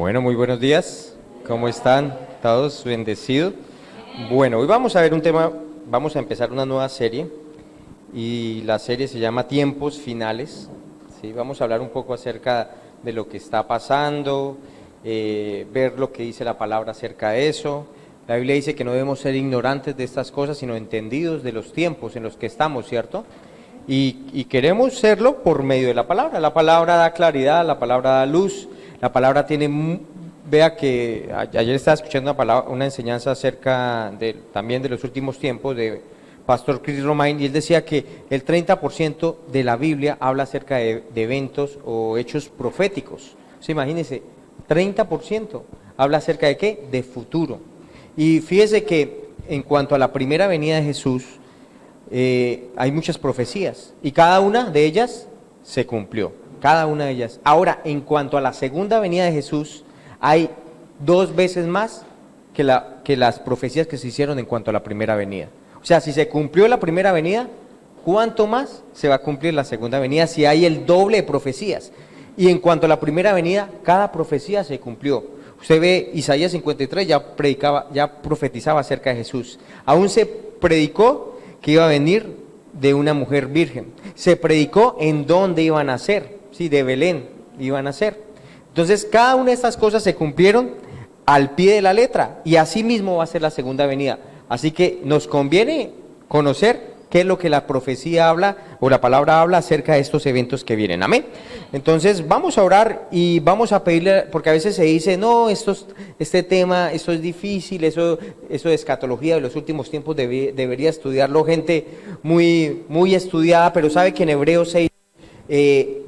Bueno, muy buenos días. ¿Cómo están? ¿Todos bendecidos? Bueno, hoy vamos a ver un tema, vamos a empezar una nueva serie y la serie se llama Tiempos Finales. ¿Sí? Vamos a hablar un poco acerca de lo que está pasando, ver lo que dice la palabra acerca de eso. La Biblia dice que no debemos ser ignorantes de estas cosas, sino entendidos de los tiempos en los que estamos, ¿cierto? Y queremos serlo por medio de la palabra. La palabra da claridad, la palabra da luz, la palabra tiene... Vea que ayer estaba escuchando una enseñanza acerca también de los últimos tiempos de Pastor Chris Romain, y él decía que el 30% de la Biblia habla acerca de eventos o hechos proféticos. O sea, imagínense, 30% habla acerca de ¿qué? De futuro. Y fíjese que en cuanto a la primera venida de Jesús, hay muchas profecías y cada una de ellas se cumplió, cada una de ellas. Ahora, en cuanto a la segunda venida de Jesús, hay 2 veces más que las profecías que se hicieron en cuanto a la primera venida. O sea, si se cumplió la primera venida, ¿cuánto más se va a cumplir la segunda venida si hay el doble de profecías? Y en cuanto a la primera venida, cada profecía se cumplió. Usted ve Isaías 53, ya profetizaba acerca de Jesús. Aún se predicó que iba a venir de una mujer virgen. Se predicó en dónde iban a nacer, sí, de Belén iban a nacer. Entonces, cada una de estas cosas se cumplieron al pie de la letra, y así mismo va a ser la segunda venida. Así que nos conviene conocer qué es lo que la profecía habla, o la palabra habla acerca de estos eventos que vienen. Amén. Entonces, vamos a orar y vamos a pedirle, porque a veces se dice, no, este tema, esto es difícil, eso de escatología de los últimos tiempos debería estudiarlo gente muy estudiada, pero sabe que en Hebreos 6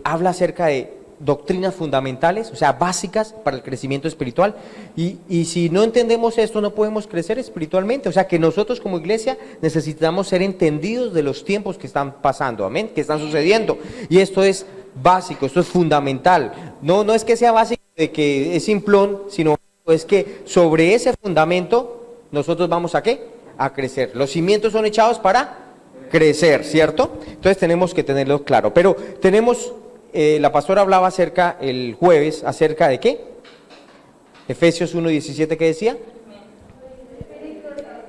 habla acerca de doctrinas fundamentales, o sea, básicas para el crecimiento espiritual, y si no entendemos esto no podemos crecer espiritualmente. O sea, que nosotros como iglesia necesitamos ser entendidos de los tiempos que están pasando, amén, que están sucediendo, y esto es básico, esto es fundamental. No es que sea básico de que es simplón, sino es que sobre ese fundamento nosotros vamos a ¿qué? A crecer. Los cimientos son echados para crecer, ¿cierto? Entonces tenemos que tenerlo claro, pero tenemos... la pastora hablaba el jueves acerca de ¿qué? Efesios 1:17, ¿qué decía?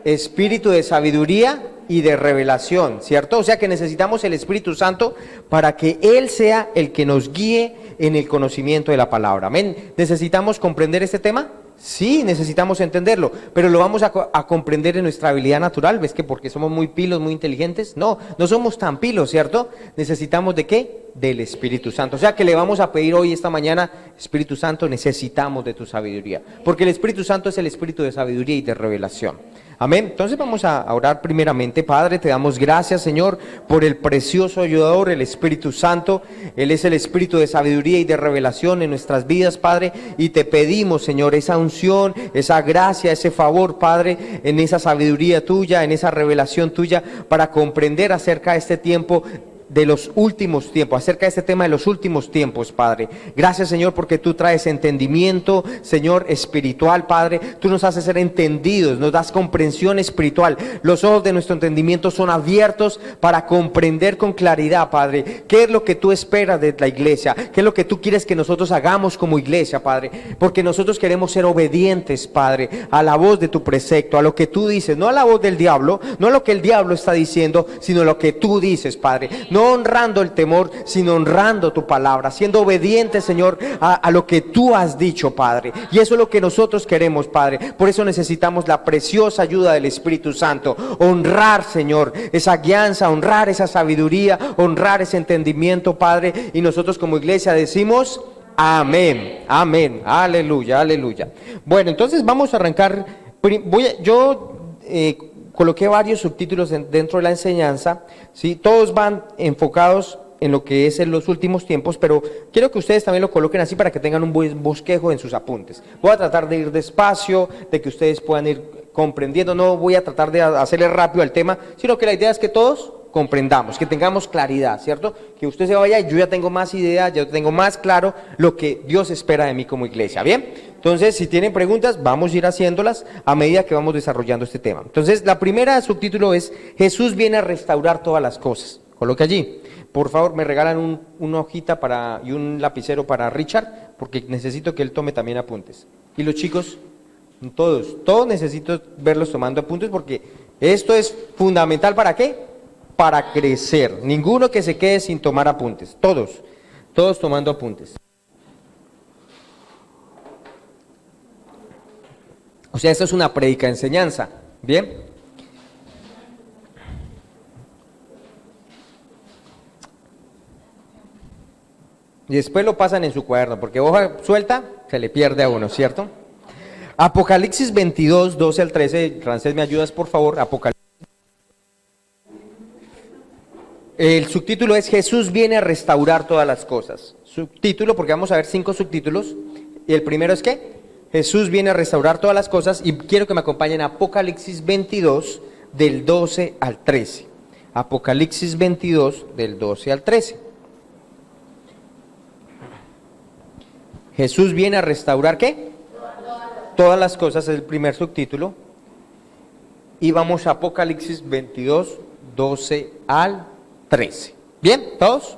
Espíritu de sabiduría y de revelación, ¿cierto? O sea que necesitamos el Espíritu Santo para que Él sea el que nos guíe en el conocimiento de la palabra. ¿Amén? ¿Necesitamos comprender este tema? Sí, necesitamos entenderlo, pero lo vamos a comprender en nuestra habilidad natural. ¿Ves que porque somos muy pilos, muy inteligentes? No somos tan pilos, ¿cierto? Necesitamos ¿de qué? Del Espíritu Santo. O sea que le vamos a pedir hoy, esta mañana, Espíritu Santo, necesitamos de tu sabiduría, porque el Espíritu Santo es el Espíritu de sabiduría y de revelación. Amén. Entonces vamos a orar primeramente. Padre, te damos gracias, Señor, por el precioso ayudador, el Espíritu Santo. Él es el Espíritu de sabiduría y de revelación en nuestras vidas, Padre, y te pedimos, Señor, esa unción, esa gracia, ese favor, Padre, en esa sabiduría tuya, en esa revelación tuya, para comprender acerca de este tiempo de los últimos tiempos, acerca de este tema de los últimos tiempos, Padre. Gracias, Señor, porque tú traes entendimiento, Señor, espiritual, Padre. Tú nos haces ser entendidos, nos das comprensión espiritual. Los ojos de nuestro entendimiento son abiertos para comprender con claridad, Padre, qué es lo que tú esperas de la iglesia, qué es lo que tú quieres que nosotros hagamos como iglesia, Padre, porque nosotros queremos ser obedientes, Padre, a la voz de tu precepto, a lo que tú dices, no a la voz del diablo, no a lo que el diablo está diciendo, sino a lo que tú dices, Padre. No honrando el temor, sino honrando tu palabra, siendo obediente, Señor, a lo que tú has dicho, Padre. Y eso es lo que nosotros queremos, Padre. Por eso necesitamos la preciosa ayuda del Espíritu Santo. Honrar, Señor, esa guianza, honrar esa sabiduría, honrar ese entendimiento, Padre. Y nosotros como iglesia decimos amén, amén, aleluya, aleluya. Bueno, entonces vamos a arrancar. Coloqué varios subtítulos dentro de la enseñanza, ¿sí? Todos van enfocados en lo que es en los últimos tiempos, pero quiero que ustedes también lo coloquen así para que tengan un buen bosquejo en sus apuntes. Voy a tratar de ir despacio, de que ustedes puedan ir comprendiendo, no voy a tratar de hacerle rápido al tema, sino que la idea es que todos comprendamos, que tengamos claridad, ¿cierto? Que usted se vaya y yo ya tengo más ideas, ya tengo más claro lo que Dios espera de mí como iglesia, ¿bien? Entonces, si tienen preguntas, vamos a ir haciéndolas a medida que vamos desarrollando este tema. Entonces, la primera subtítulo es, Jesús viene a restaurar todas las cosas. Coloque allí. Por favor, me regalan una hojita y un lapicero para Richard, porque necesito que él tome también apuntes. Y los chicos, todos necesito verlos tomando apuntes porque esto es fundamental. ¿Para qué? Para crecer. Ninguno que se quede sin tomar apuntes. Todos tomando apuntes. O sea, esto es una prédica enseñanza. ¿Bien? Y después lo pasan en su cuaderno, porque hoja suelta se le pierde a uno, ¿cierto? Apocalipsis 22, 12 al 13, Rancés, ¿me ayudas por favor? Apocalipsis. El subtítulo es Jesús viene a restaurar todas las cosas. Subtítulo, porque vamos a ver 5 subtítulos. Y el primero es ¿qué? Jesús viene a restaurar todas las cosas. Y quiero que me acompañen a Apocalipsis 22, del 12 al 13. Apocalipsis 22, del 12 al 13. Jesús viene a restaurar ¿qué? Todas las cosas, es el primer subtítulo. Y vamos a Apocalipsis 22, 12 al 13. ¿Bien? ¿Todos?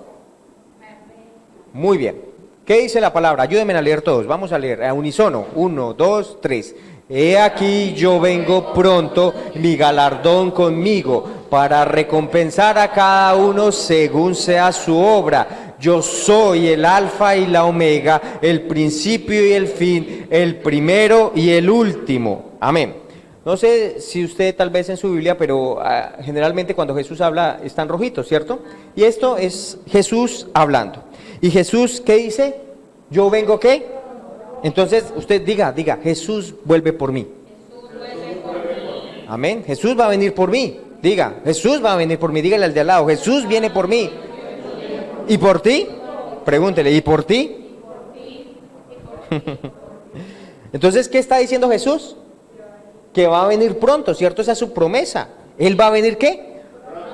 Muy bien. ¿Qué dice la palabra? Ayúdenme a leer todos. Vamos a leer a unísono. 1, 2, 3. He aquí yo vengo pronto, mi galardón conmigo, para recompensar a cada uno según sea su obra. Yo soy el alfa y la omega, el principio y el fin, el primero y el último. Amén. No sé si usted tal vez en su Biblia, pero generalmente cuando Jesús habla están rojitos, ¿cierto? Y esto es Jesús hablando. ¿Y Jesús qué dice? ¿Yo vengo qué? Entonces usted diga, Jesús vuelve por mí. Amén. Jesús va a venir por mí. Diga, Jesús va a venir por mí. Dígale al de al lado, Jesús viene por mí. ¿Y por ti? Pregúntele, ¿y por ti? Entonces, ¿qué está diciendo Jesús? Que va a venir pronto, ¿cierto? Esa es su promesa. ¿Él va a venir qué?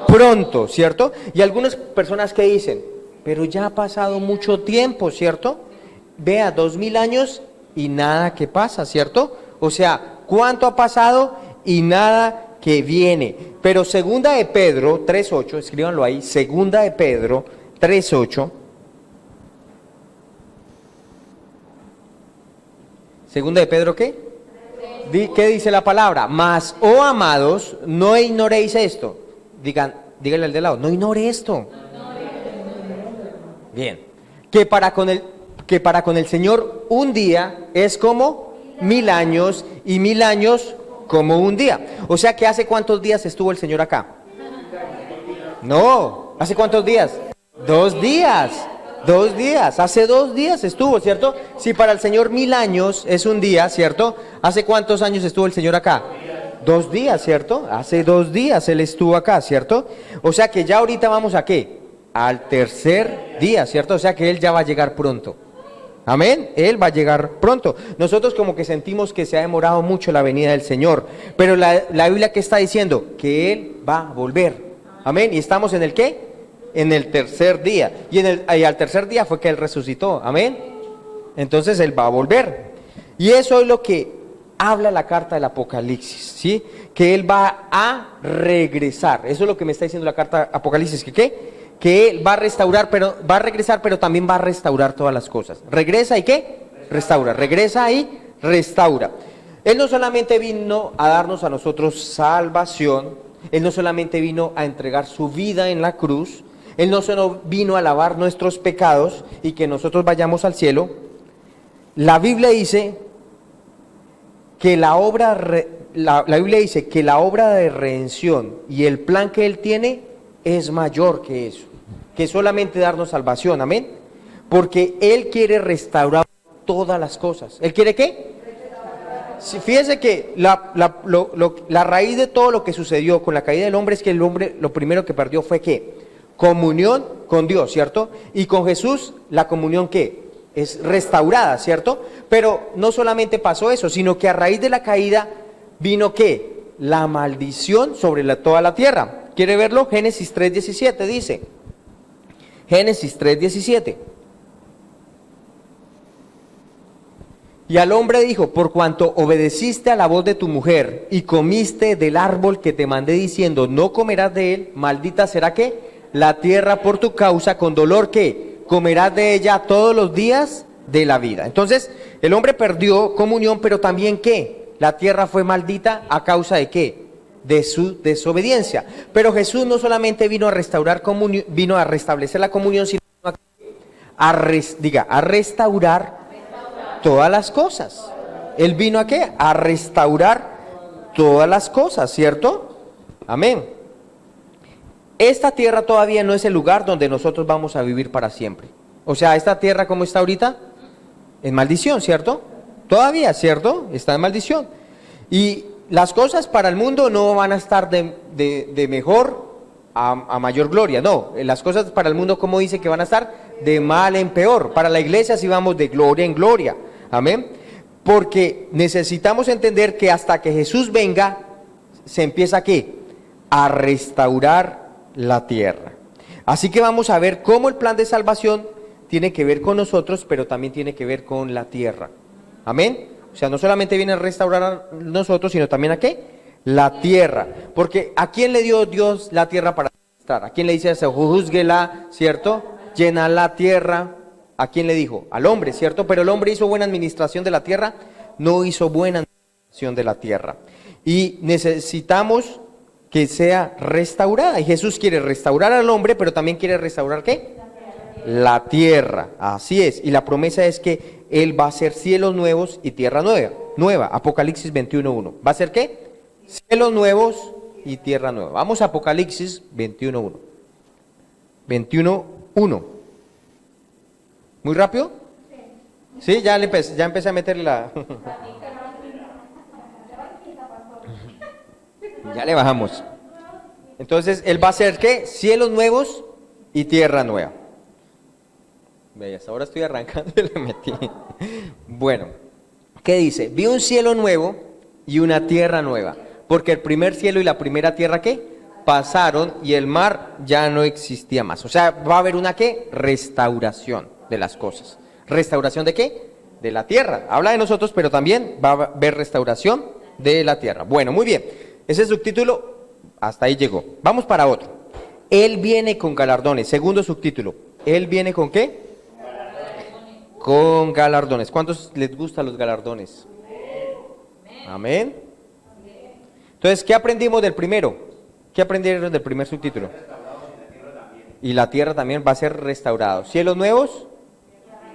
Pronto, ¿cierto? Y algunas personas que dicen, pero ya ha pasado mucho tiempo, ¿cierto? Vea, 2000 años y nada que pasa, ¿cierto? O sea, ¿cuánto ha pasado y nada que viene? Pero segunda de Pedro 3:8, escríbanlo ahí, segunda de Pedro 3:8. Segunda de Pedro, ¿qué? ¿Qué dice la palabra? Mas, oh amados, no ignoréis esto. Díganle al de lado, no ignore esto. Bien. Que para con el Señor un día es como 1000 años y 1000 años como un día. O sea que ¿hace cuántos días estuvo el Señor acá? No, ¿hace cuántos días? 2 días. 2 días, hace 2 días estuvo, ¿cierto? Si para el Señor 1000 años es un día, ¿cierto? ¿Hace cuántos años estuvo el Señor acá? 2 días, ¿cierto? Hace 2 días Él estuvo acá, ¿cierto? O sea que ya ahorita vamos a ¿qué? Al tercer día, ¿cierto? O sea que Él ya va a llegar pronto. Amén, Él va a llegar pronto. Nosotros como que sentimos que se ha demorado mucho la venida del Señor, pero la Biblia ¿qué está diciendo? Que Él va a volver. Amén, ¿y estamos en el qué? En el tercer día, y al tercer día fue que Él resucitó, amén. Entonces Él va a volver, y eso es lo que habla la carta del Apocalipsis, ¿sí? Que Él va a regresar, eso es lo que me está diciendo la carta Apocalipsis, que Él va a restaurar, pero va a regresar, pero también va a restaurar todas las cosas. Regresa y ¿qué? Restaura, regresa y restaura. Él no solamente vino a darnos a nosotros salvación, Él no solamente vino a entregar su vida en la cruz, Él no solo vino a lavar nuestros pecados y que nosotros vayamos al cielo. La Biblia dice que la Biblia dice que la obra de redención y el plan que Él tiene es mayor que eso, que solamente darnos salvación, amén. Porque Él quiere restaurar todas las cosas. ¿Él quiere qué? Si, fíjense que la raíz de todo lo que sucedió con la caída del hombre es que el hombre lo primero que perdió fue ¿qué? Comunión con Dios, ¿cierto? Y con Jesús la comunión ¿qué? Es restaurada, ¿cierto? Pero no solamente pasó eso, sino que a raíz de la caída vino ¿qué? La maldición sobre toda la tierra. ¿Quiere verlo? Génesis 3:17 dice. Génesis 3:17. Y al hombre dijo, por cuanto obedeciste a la voz de tu mujer y comiste del árbol que te mandé diciendo, no comerás de él, maldita será ¿qué? La tierra por tu causa, con dolor ¿qué? Comerás de ella todos los días de la vida. Entonces, el hombre perdió comunión, pero también ¿qué? La tierra fue maldita a causa de ¿qué? De su desobediencia. Pero Jesús no solamente vino a restaurar comunión, vino a restablecer la comunión, sino a restaurar todas las cosas. Él vino a ¿qué? A restaurar todas las cosas, ¿cierto? Amén. Esta tierra todavía no es el lugar donde nosotros vamos a vivir para siempre. O sea, esta tierra como está ahorita, en maldición, ¿cierto? Todavía, ¿cierto? Está en maldición. Y las cosas para el mundo no van a estar de mejor a mayor gloria, no. Las cosas para el mundo, como dice, que van a estar de mal en peor. Para la iglesia sí vamos de gloria en gloria. Amén. Porque necesitamos entender que hasta que Jesús venga, se empieza ¿qué? A restaurar la tierra. Así que vamos a ver cómo el plan de salvación tiene que ver con nosotros, pero también tiene que ver con la tierra. Amén. O sea, no solamente viene a restaurar a nosotros, sino también ¿a qué? La tierra. Porque ¿a quién le dio Dios la tierra para administrar? ¿A quién le dice eso? Júzguela, ¿cierto? Llena la tierra. ¿A quién le dijo? Al hombre, ¿cierto? Pero el hombre hizo buena administración de la tierra, no hizo buena administración de la tierra. Y necesitamos que sea restaurada. Y Jesús quiere restaurar al hombre, pero también quiere restaurar ¿qué? La tierra. Así es. Y la promesa es que Él va a hacer cielos nuevos y tierra nueva. Apocalipsis 21:1. ¿Va a ser qué? Cielos nuevos y tierra nueva. Vamos a Apocalipsis 21:1. 21:1. ¿Muy rápido? Sí, ya empecé a meterle la... Ya le bajamos. Entonces, Él va a hacer ¿qué? Cielos nuevos y tierra nueva. Ve, hasta ahora estoy arrancando y le metí. Bueno, ¿qué dice? Vi un cielo nuevo y una tierra nueva, porque el primer cielo y la primera tierra ¿qué? Pasaron y el mar ya no existía más. O sea, va a haber una ¿qué? Restauración de las cosas. ¿Restauración de qué? De la tierra. Habla de nosotros, pero también va a haber restauración de la tierra. Bueno, muy bien. Ese subtítulo, hasta ahí llegó. Vamos para otro. Él viene con galardones. Segundo subtítulo. ¿Él viene con qué? Con galardones. ¿Cuántos les gustan los galardones? Amén. Entonces, ¿qué aprendimos del primero? ¿Qué aprendieron del primer subtítulo? Y la tierra también va a ser restaurada. Cielos nuevos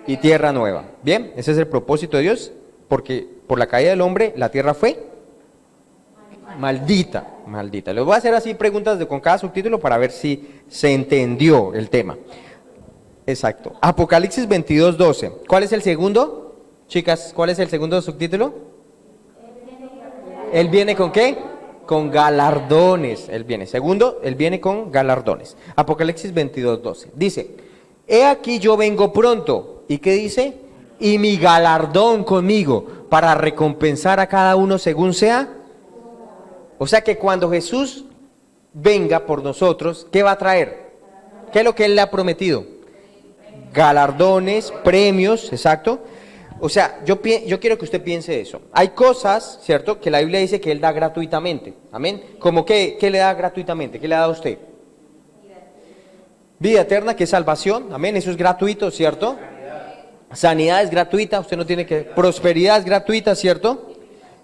y tierra nueva. Bien, ese es el propósito de Dios, porque por la caída del hombre la tierra fue maldita. Les voy a hacer así preguntas con cada subtítulo para ver si se entendió el tema. Exacto. Apocalipsis 22:12. ¿Cuál es el segundo? Chicas, ¿cuál es el segundo subtítulo? Él viene con ¿qué? Con galardones. Él viene. Segundo, Él viene con galardones. Apocalipsis 22:12. Dice, he aquí yo vengo pronto. ¿Y qué dice? Y mi galardón conmigo para recompensar a cada uno según sea. O sea que cuando Jesús venga por nosotros, ¿qué va a traer? ¿Qué es lo que Él le ha prometido? Galardones, premios, exacto. O sea, yo quiero que usted piense eso. Hay cosas, ¿cierto?, que la Biblia dice que Él da gratuitamente. Amén. ¿Cómo qué le da gratuitamente? ¿Qué le da a usted? Vida eterna, que es salvación. Amén. Eso es gratuito, ¿cierto? Sanidad es gratuita. Usted no tiene que... Prosperidad es gratuita, ¿cierto?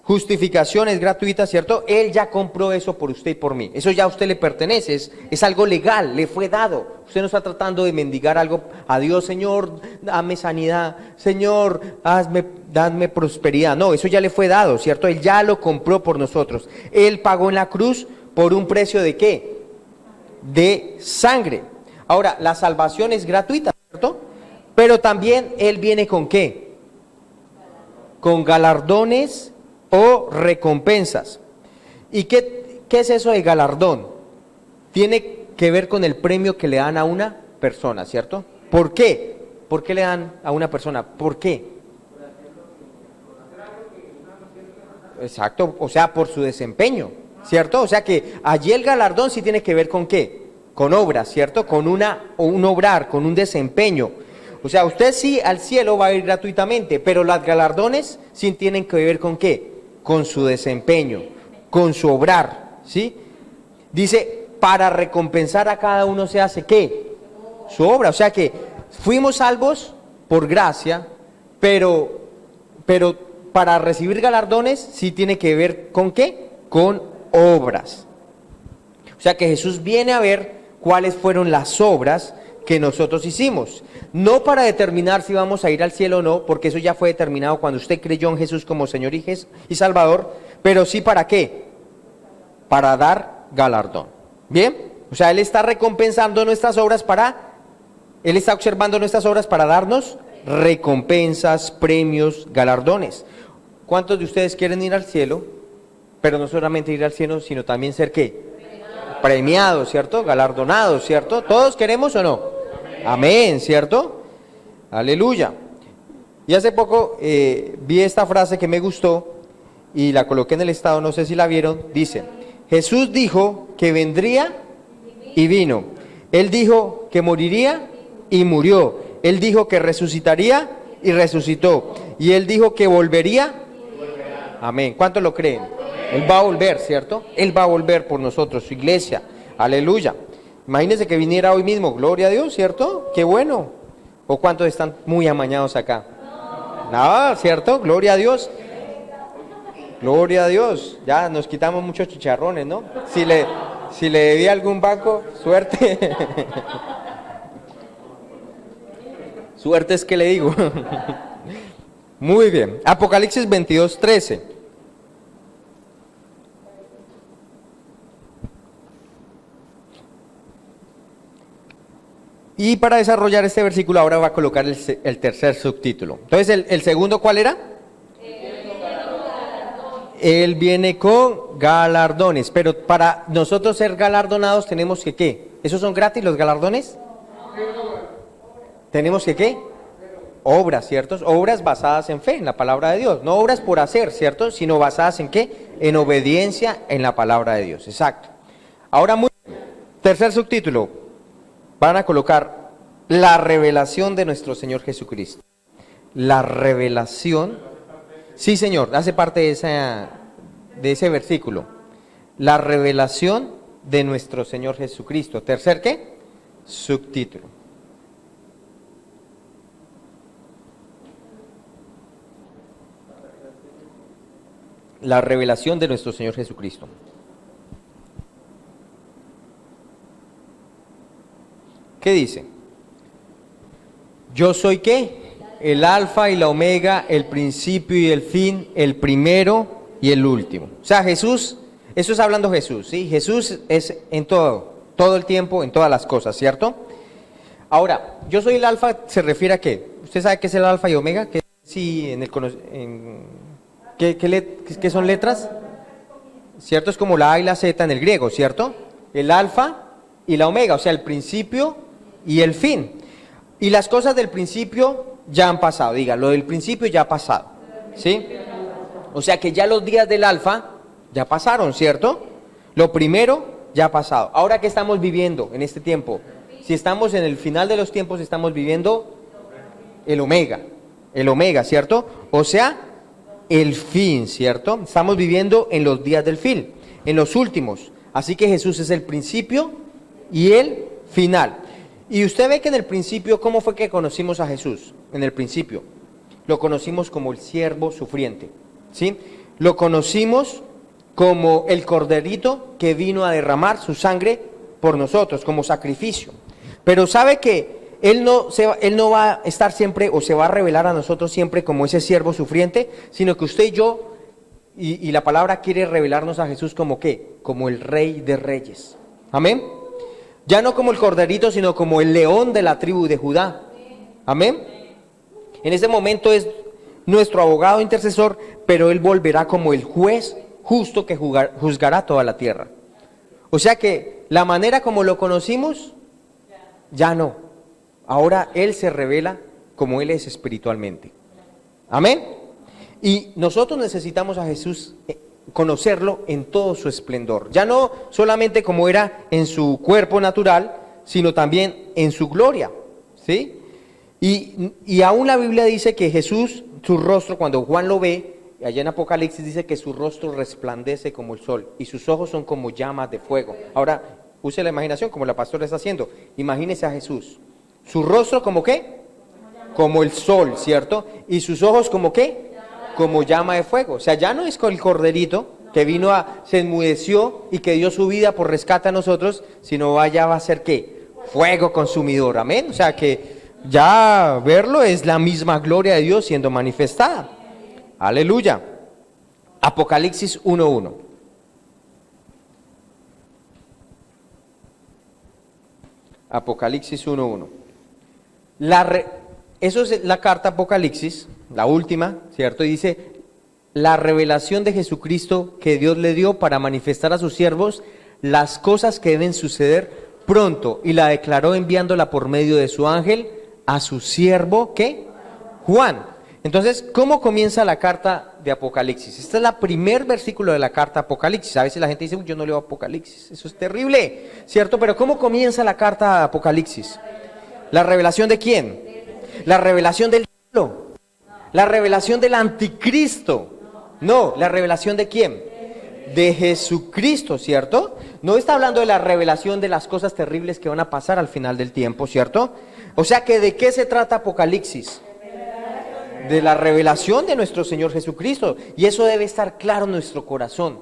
Justificación es gratuita, ¿cierto? Él ya compró eso por usted y por mí. Eso ya a usted le pertenece, es algo legal, le fue dado. Usted no está tratando de mendigar algo a Dios, Señor, dame sanidad, Señor, dame prosperidad. No, eso ya le fue dado, ¿cierto? Él ya lo compró por nosotros. Él pagó en la cruz por un precio ¿de qué? De sangre. Ahora, la salvación es gratuita, ¿cierto? Pero también Él viene ¿con qué? Con galardones o recompensas. ¿Y qué es eso de galardón? Tiene que ver con el premio que le dan a una persona, ¿cierto? ¿Por qué? ¿Por qué le dan a una persona? ¿Por qué? Exacto, o sea, por su desempeño, ¿cierto? O sea que allí el galardón sí tiene que ver con ¿qué? Con obras, ¿cierto? Con un obrar, con un desempeño. O sea, usted sí al cielo va a ir gratuitamente, pero los galardones sí tienen que ver con ¿qué? Con su desempeño, con su obrar, ¿sí? Dice, para recompensar a cada uno se hace ¿qué? Su obra. O sea que fuimos salvos por gracia, pero para recibir galardones sí tiene que ver ¿con qué? Con obras. O sea que Jesús viene a ver cuáles fueron las obras que nosotros hicimos. No para determinar si vamos a ir al cielo o no, porque eso ya fue determinado cuando usted creyó en Jesús como Señor y Salvador, pero sí para qué, para dar galardón. ¿Bien? O sea, Él está recompensando nuestras obras Él está observando nuestras obras para darnos recompensas, premios, galardones. ¿Cuántos de ustedes quieren ir al cielo? Pero no solamente ir al cielo, sino también ser ¿qué? Premiados, ¿cierto? Galardonados, ¿cierto? ¿Todos queremos o no? Amén, ¿cierto? Aleluya. Y hace poco vi esta frase que me gustó y la coloqué en el estado, no sé si la vieron. Dice, Jesús dijo que vendría y vino. Él dijo que moriría y murió. Él dijo que resucitaría y resucitó. Y Él dijo que volvería. Amén. ¿Cuántos lo creen? Él va a volver, ¿cierto? Él va a volver por nosotros, su iglesia. Aleluya. Imagínense que viniera hoy mismo, gloria a Dios, ¿cierto? Qué bueno. ¿O cuántos están muy amañados acá? Nada, ¿cierto? Gloria a Dios. Gloria a Dios. Ya nos quitamos muchos chicharrones, ¿no? Si le debía algún banco, suerte. Suerte es que le digo. Muy bien. Apocalipsis 22:13. Y para desarrollar este versículo ahora va a colocar el tercer subtítulo. Entonces, ¿el segundo cuál era? Él viene con galardones, pero para nosotros ser galardonados tenemos que ¿qué? ¿Esos son gratis los galardones? Tenemos que ¿qué? Obras, ¿cierto? Obras basadas en fe, en la palabra de Dios. No obras por hacer, ¿cierto? Sino basadas en ¿qué? En obediencia en la palabra de Dios, exacto. Ahora, tercer subtítulo. Van a colocar la revelación de nuestro Señor Jesucristo. La revelación, sí Señor, hace parte de ese versículo. La revelación de nuestro Señor Jesucristo. Tercer ¿qué? Subtítulo. La revelación de nuestro Señor Jesucristo. ¿Qué dice? Yo soy ¿qué? El alfa y la omega, el principio y el fin, el primero y el último. O sea, Jesús, eso es hablando Jesús, ¿sí? Jesús es en todo el tiempo, en todas las cosas, ¿cierto? Ahora, yo soy el alfa, ¿se refiere a qué? ¿Usted sabe qué es el alfa y omega? ¿Qué, sí, ¿qué son letras? ¿Cierto? Es como la A y la Z en el griego, ¿cierto? El alfa y la omega, o sea, el principio y el fin. Y las cosas del principio ya han pasado, diga, lo del principio ya ha pasado, ¿sí? O sea que ya los días del alfa ya pasaron, ¿cierto? Lo primero ya ha pasado. Ahora, ¿qué estamos viviendo en este tiempo? Si estamos en el final de los tiempos, estamos viviendo el omega, ¿cierto? O sea, el fin, ¿cierto? Estamos viviendo en los días del fin, en los últimos. Así que Jesús es el principio y el final. Y usted ve que en el principio, ¿cómo fue que conocimos a Jesús? En el principio, lo conocimos como el siervo sufriente, ¿sí? Lo conocimos como el corderito que vino a derramar su sangre por nosotros, como sacrificio. Pero sabe que Él no va a estar siempre, o se va a revelar a nosotros siempre como ese siervo sufriente, sino que usted y yo, y la palabra quiere revelarnos a Jesús como ¿qué? Como el Rey de Reyes. Amén. Ya no como el corderito, sino como el león de la tribu de Judá. Amén. En ese momento es nuestro abogado intercesor, pero Él volverá como el juez justo que juzgará toda la tierra. O sea que la manera como lo conocimos, ya no. Ahora Él se revela como Él es espiritualmente. Amén. Y nosotros necesitamos a Jesús conocerlo en todo su esplendor, ya no solamente como era en su cuerpo natural, sino también en su gloria, ¿sí? Y aún la Biblia dice que Jesús, su rostro, cuando Juan lo ve, allá en Apocalipsis dice que su rostro resplandece como el sol y sus ojos son como llamas de fuego. Ahora, use la imaginación como la pastora está haciendo, imagínese a Jesús, su rostro como ¿qué? como el sol, ¿cierto? Y sus ojos como ¿qué? Como llama de fuego. O sea, ya no es con el corderito que se enmudeció y que dio su vida por rescate a nosotros, sino allá va a ser ¿qué? Fuego consumidor, amén. O sea que ya verlo es la misma gloria de Dios siendo manifestada. Aleluya. Apocalipsis 1:1. Apocalipsis 1:1. Eso es la carta Apocalipsis, la última, ¿cierto? Y dice, la revelación de Jesucristo que Dios le dio para manifestar a sus siervos las cosas que deben suceder pronto, y la declaró enviándola por medio de su ángel a su siervo, ¿qué? Juan. Entonces, ¿cómo comienza la carta de Apocalipsis? Este es el primer versículo de la carta Apocalipsis. A veces la gente dice, yo no leo Apocalipsis, eso es terrible, ¿cierto? Pero ¿cómo comienza la carta de Apocalipsis? ¿La revelación de quién? La revelación del diablo, la revelación del anticristo. No, la revelación de quién? De Jesucristo, ¿cierto? No está hablando de la revelación de las cosas terribles que van a pasar al final del tiempo, ¿cierto? O sea que ¿de qué se trata Apocalipsis? De la revelación de nuestro Señor Jesucristo. Y eso debe estar claro en nuestro corazón.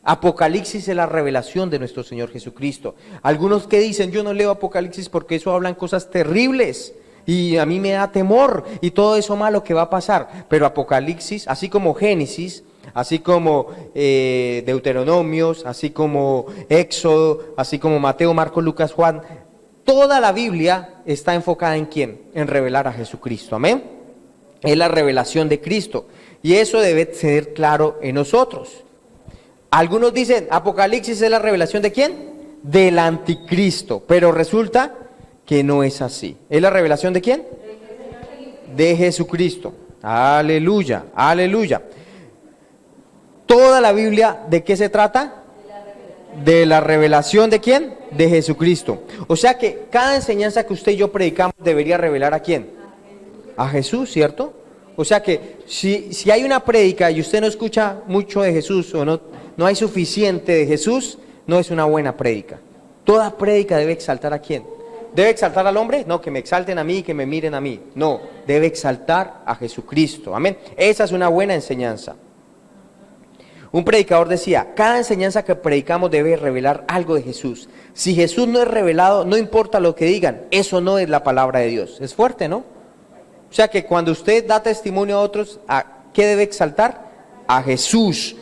Apocalipsis es la revelación de nuestro Señor Jesucristo. Algunos que dicen, yo no leo Apocalipsis porque eso hablan cosas terribles y a mí me da temor y todo eso malo que va a pasar. Pero Apocalipsis, así como Génesis, así como Deuteronomios, así como Éxodo, así como Mateo, Marcos, Lucas, Juan, toda la Biblia está enfocada en ¿quién? En revelar a Jesucristo, amén. Es la revelación de Cristo y eso debe ser claro en nosotros. Algunos dicen, Apocalipsis es la revelación de ¿quién? Del anticristo, pero resulta que no es así. ¿Es la revelación de quién? De Jesucristo. Aleluya, aleluya. Toda la Biblia, ¿de qué se trata? De la revelación de ¿quién? De Jesucristo. O sea que cada enseñanza que usted y yo predicamos debería revelar ¿a quién? A Jesús, ¿cierto? O sea que si hay una prédica y usted no escucha mucho de Jesús o no hay suficiente de Jesús, no es una buena prédica. Toda prédica debe exaltar ¿a quién? ¿Debe exaltar al hombre? No, que me exalten a mí y que me miren a mí. No, debe exaltar a Jesucristo. Amén. Esa es una buena enseñanza. Un predicador decía, cada enseñanza que predicamos debe revelar algo de Jesús. Si Jesús no es revelado, no importa lo que digan, eso no es la palabra de Dios. Es fuerte, ¿no? O sea que cuando usted da testimonio a otros, ¿a qué debe exaltar? A Jesús,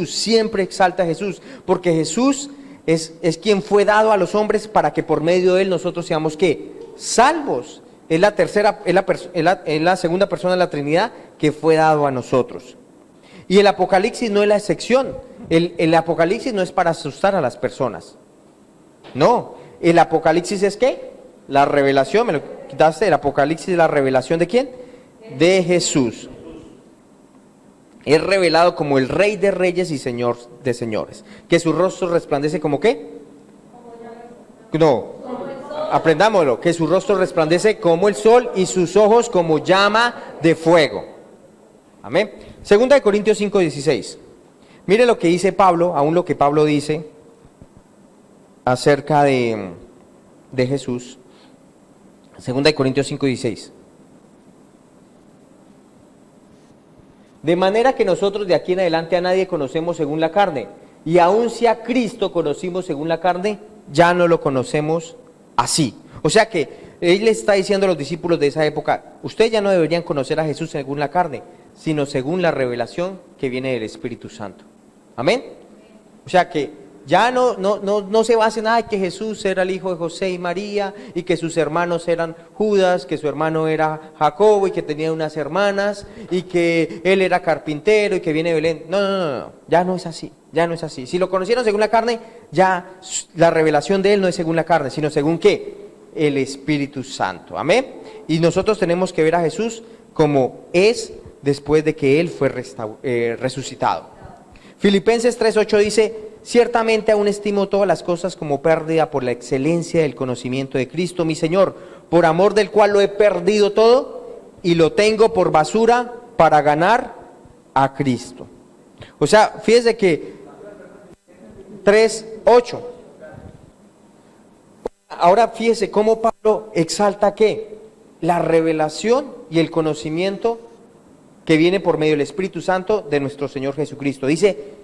siempre exalta a Jesús, porque Jesús es quien fue dado a los hombres para que por medio de él nosotros seamos ¿qué? Salvos. Es la segunda persona de la Trinidad que fue dado a nosotros. Y el Apocalipsis no es la excepción. El Apocalipsis no es para asustar a las personas. No, el Apocalipsis es ¿qué? La revelación, me lo quitaste, el Apocalipsis es la revelación ¿de quién? De Jesús. Es revelado como el Rey de Reyes y Señor de Señores. Que su rostro resplandece como ¿qué? No, aprendámoslo, que su rostro resplandece como el sol y sus ojos como llama de fuego. Amén. Segunda de Corintios 5:16. Mire lo que dice Pablo, aún lo que Pablo dice acerca de Jesús. Segunda de Corintios 5:16. De manera que nosotros de aquí en adelante a nadie conocemos según la carne. Y aun si a Cristo conocimos según la carne, ya no lo conocemos así. O sea que él le está diciendo a los discípulos de esa época, ustedes ya no deberían conocer a Jesús según la carne, sino según la revelación que viene del Espíritu Santo. Amén. O sea que ya no se basa en nada que Jesús era el hijo de José y María y que sus hermanos eran Judas, que su hermano era Jacobo y que tenía unas hermanas y que él era carpintero y que viene de Belén. No, ya no es así, ya no es así. Si lo conocieron según la carne, ya la revelación de él no es según la carne, sino según ¿qué? El Espíritu Santo. Amén. Y nosotros tenemos que ver a Jesús como es después de que él fue resucitado. Filipenses 3:8 dice, ciertamente aún estimo todas las cosas como pérdida por la excelencia del conocimiento de Cristo, mi Señor, por amor del cual lo he perdido todo y lo tengo por basura para ganar a Cristo. O sea, fíjese que 3:8. Ahora fíjese cómo Pablo exalta ¿qué? la revelación y el conocimiento que viene por medio del Espíritu Santo de nuestro Señor Jesucristo. Dice,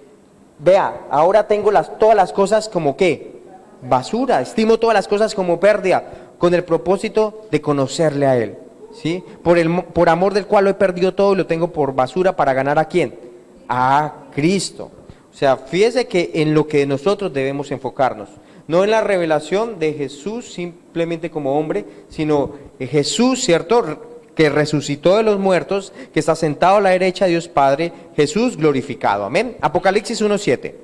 vea, ahora tengo todas las cosas como ¿qué? Basura, estimo todas las cosas como pérdida, con el propósito de conocerle a Él, ¿sí? Por amor del cual lo he perdido todo y lo tengo por basura para ganar ¿a quién? A Cristo. O sea, fíjese que en lo que nosotros debemos enfocarnos, no en la revelación de Jesús simplemente como hombre, sino Jesús, ¿cierto?, que resucitó de los muertos, que está sentado a la derecha de Dios Padre, Jesús glorificado. Amén. Apocalipsis 1:7.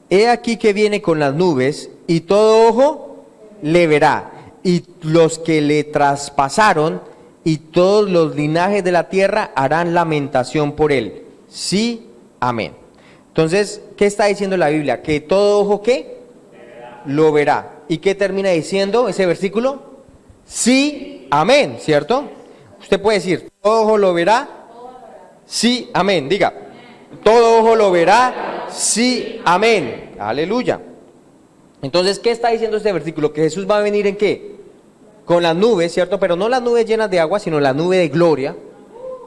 He aquí que viene con las nubes, y todo ojo le verá, y los que le traspasaron, y todos los linajes de la tierra harán lamentación por él. Sí, amén. Entonces, ¿qué está diciendo la Biblia? Que todo ojo, ¿qué? Lo verá. ¿Y qué termina diciendo ese versículo? Sí, amén, ¿cierto? Usted puede decir, todo ojo lo verá. Sí, amén. Diga, todo ojo lo verá. Sí, amén. Aleluya. Entonces, ¿qué está diciendo este versículo? Que Jesús va a venir ¿en qué? Con las nubes, ¿cierto? Pero no las nubes llenas de agua, sino la nube de gloria.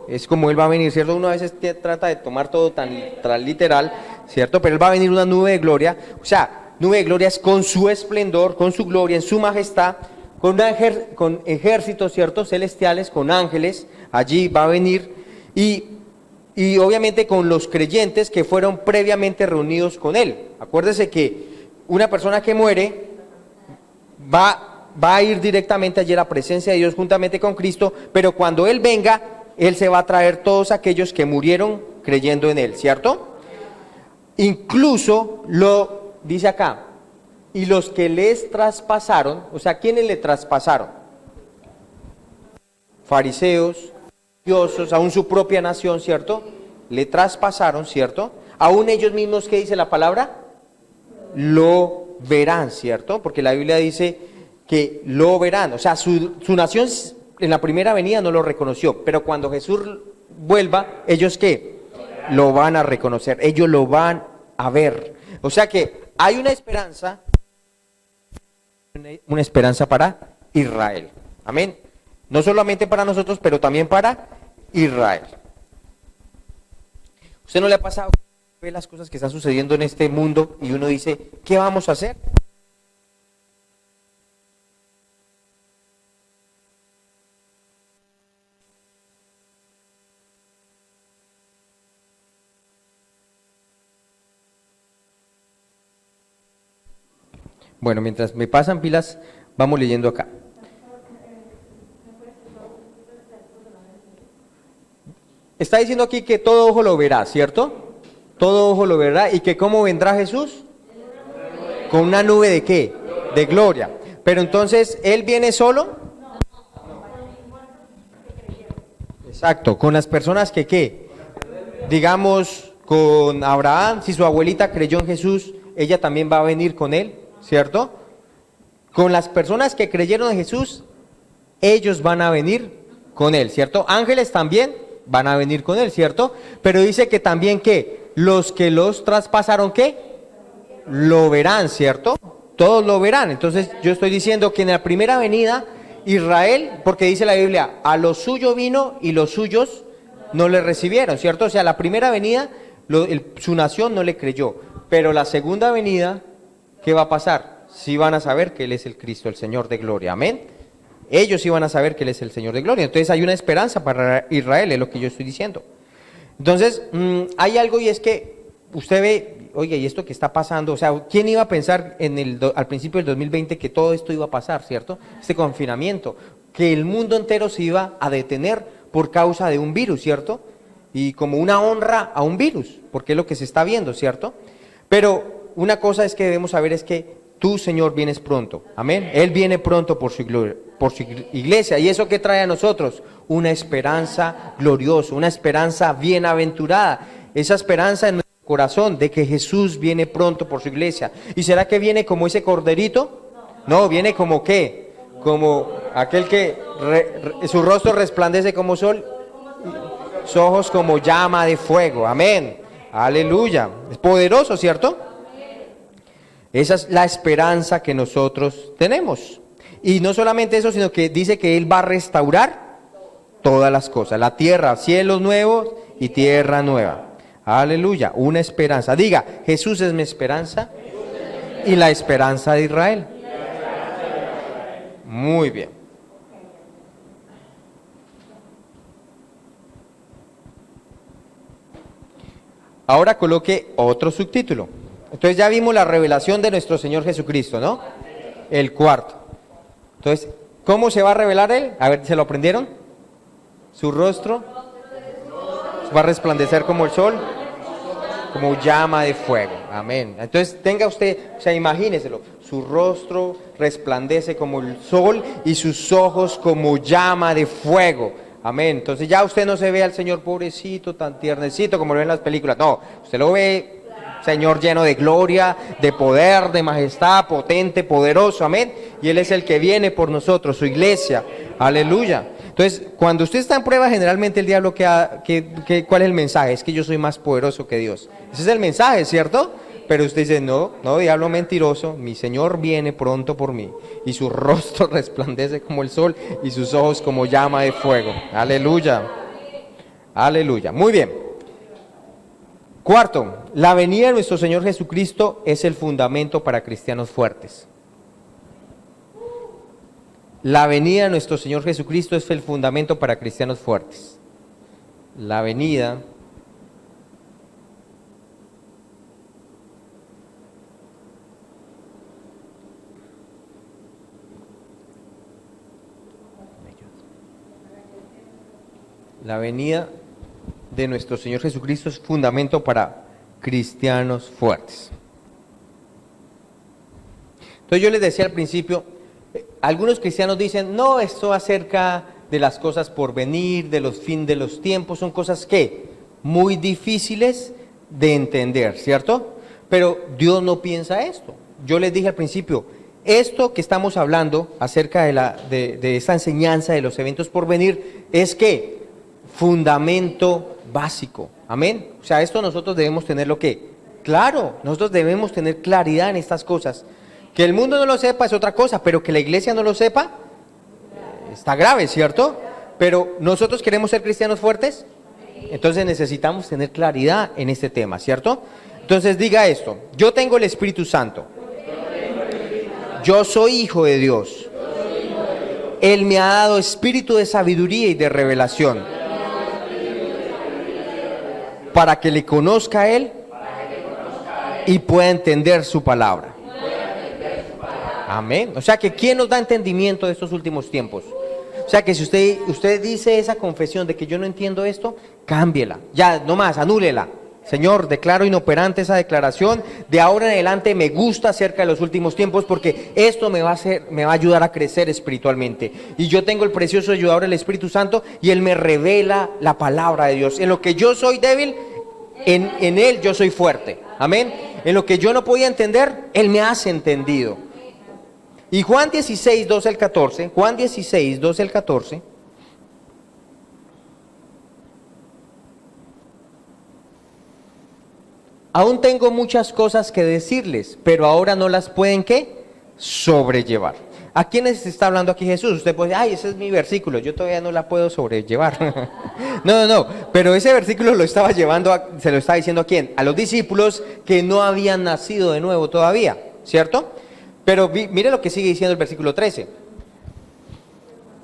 Es como Él va a venir, ¿cierto? Uno a veces trata de tomar todo tan literal, ¿cierto? Pero Él va a venir una nube de gloria. O sea, nube de gloria es con su esplendor, con su gloria, en su majestad, con ejércitos, ¿cierto? Celestiales, con ángeles. Allí va a venir y obviamente con los creyentes que fueron previamente reunidos con Él. Acuérdese que una persona que muere va a ir directamente allí a la presencia de Dios juntamente con Cristo, pero cuando Él venga, Él se va a traer todos aquellos que murieron creyendo en Él, ¿cierto? Incluso lo dice acá, y los que les traspasaron, o sea, ¿quiénes le traspasaron? Fariseos, religiosos, aún su propia nación, ¿cierto? Le traspasaron, ¿cierto? Aún ellos mismos, ¿qué dice la palabra? Lo verán, ¿cierto? Porque la Biblia dice que lo verán, o sea, su nación en la primera venida no lo reconoció, pero cuando Jesús vuelva, ¿ellos qué? Lo van a reconocer, ellos lo van a ver. O sea que hay una esperanza para Israel. Amén. No solamente para nosotros, pero también para Israel. ¿Usted no le ha pasado que ve las cosas que están sucediendo en este mundo y uno dice, ¿qué vamos a hacer? Bueno, mientras me pasan pilas, vamos leyendo acá. Está diciendo aquí que todo ojo lo verá, ¿cierto? Todo ojo lo verá. ¿Y que cómo vendrá Jesús? ¿Con una nube de qué? De gloria. Pero entonces, ¿Él viene solo? Exacto, con las personas que ¿qué? Digamos, con Abraham, si su abuelita creyó en Jesús, ella también va a venir con Él, ¿cierto? Con las personas que creyeron en Jesús, ellos van a venir con Él, ¿cierto? Ángeles también van a venir con Él, ¿cierto? Pero dice que también que los que los traspasaron, ¿qué? Lo verán, ¿cierto? Todos lo verán. Entonces yo estoy diciendo que en la primera venida, Israel, porque dice la Biblia, a lo suyo vino y los suyos no le recibieron, ¿cierto? O sea, la primera venida, su nación no le creyó, pero la segunda venida, ¿qué va a pasar? Sí van a saber que Él es el Cristo, el Señor de gloria, amén. Ellos sí van a saber que Él es el Señor de gloria. Entonces hay una esperanza para Israel, es lo que yo estoy diciendo. Entonces, hay algo y es que usted ve, oye, ¿y esto qué está pasando? O sea, ¿quién iba a pensar al principio del 2020 que todo esto iba a pasar, ¿cierto? Este confinamiento, que el mundo entero se iba a detener por causa de un virus, ¿cierto? Y como una honra a un virus, porque es lo que se está viendo, ¿cierto? Pero una cosa es que debemos saber es que tú, Señor, vienes pronto, amén. Él viene pronto por su gloria, por su iglesia. ¿Y eso qué trae a nosotros? Una esperanza gloriosa, una esperanza bienaventurada. Esa esperanza en nuestro corazón de que Jesús viene pronto por su iglesia. ¿Y será que viene como ese corderito? No, viene como ¿qué? Como aquel que su rostro resplandece como sol sus ojos como llama de fuego. Amén. Aleluya. Es poderoso, ¿cierto? Esa es la esperanza que nosotros tenemos. Y no solamente eso, sino que dice que Él va a restaurar todas las cosas. La tierra, cielos nuevos y tierra nueva. Aleluya, una esperanza. Diga, Jesús es mi esperanza y la esperanza de Israel. Muy bien. Ahora coloque otro subtítulo. Entonces ya vimos la revelación de nuestro Señor Jesucristo, ¿no? El cuarto. Entonces, ¿cómo se va a revelar Él? A ver, ¿se lo aprendieron? Su rostro va a resplandecer como el sol, como llama de fuego. Amén. Entonces tenga usted, o sea, imagíneselo, su rostro resplandece como el sol y sus ojos como llama de fuego. Amén. Entonces ya usted no se ve al Señor pobrecito, tan tiernecito como lo ven en las películas. No, usted lo ve, Señor, lleno de gloria, de poder, de majestad, potente, poderoso. Amén. Y Él es el que viene por nosotros, su iglesia. Aleluya. Entonces, cuando usted está en prueba, generalmente el diablo, ¿cuál es el mensaje? Es que yo soy más poderoso que Dios. Ese es el mensaje, ¿cierto? Pero usted dice, no, diablo mentiroso, mi Señor viene pronto por mí. Y su rostro resplandece como el sol y sus ojos como llama de fuego. Aleluya. Aleluya. Muy bien. Cuarto, la venida de nuestro Señor Jesucristo es el fundamento para cristianos fuertes. La venida de nuestro Señor Jesucristo es el fundamento para cristianos fuertes. La venida de nuestro Señor Jesucristo es fundamento para cristianos fuertes. Entonces yo les decía al principio, algunos cristianos dicen, no, esto acerca de las cosas por venir, de los fin de los tiempos, son cosas que muy difíciles de entender, ¿cierto? Pero Dios no piensa esto. Yo les dije al principio, esto que estamos hablando acerca de esta enseñanza de los eventos por venir, es que fundamento básico, amén. O sea, esto nosotros debemos tenerlo que, claro, nosotros debemos tener claridad en estas cosas. Que el mundo no lo sepa es otra cosa, pero que la iglesia no lo sepa, está grave, ¿cierto? Pero nosotros queremos ser cristianos fuertes, entonces necesitamos tener claridad en este tema, ¿cierto? Entonces diga esto, yo tengo el Espíritu Santo, yo soy hijo de Dios, Él me ha dado espíritu de sabiduría y de revelación, para que le conozca a Él y pueda entender su palabra. Amén. O sea que ¿quién nos da entendimiento de estos últimos tiempos? O sea que si usted dice esa confesión de que yo no entiendo esto, cámbiela. Ya, no más, anúlela. Señor, declaro inoperante esa declaración. De ahora en adelante me gusta acerca de los últimos tiempos porque esto me va a ayudar a crecer espiritualmente. Y yo tengo el precioso ayudador del Espíritu Santo y Él me revela la palabra de Dios. En lo que yo soy débil, en Él yo soy fuerte. Amén. En lo que yo no podía entender, Él me hace entendido. Y Juan 16, 12 al 14, Juan 16, 12 al 14, aún tengo muchas cosas que decirles, pero ahora no las pueden, ¿qué? Sobrellevar. ¿A quiénes está hablando aquí Jesús? Usted puede decir, ay, ese es mi versículo, yo todavía no la puedo sobrellevar. No, pero ese versículo se lo estaba diciendo ¿a quién? A los discípulos que no habían nacido de nuevo todavía, ¿cierto? Pero mire lo que sigue diciendo el versículo 13.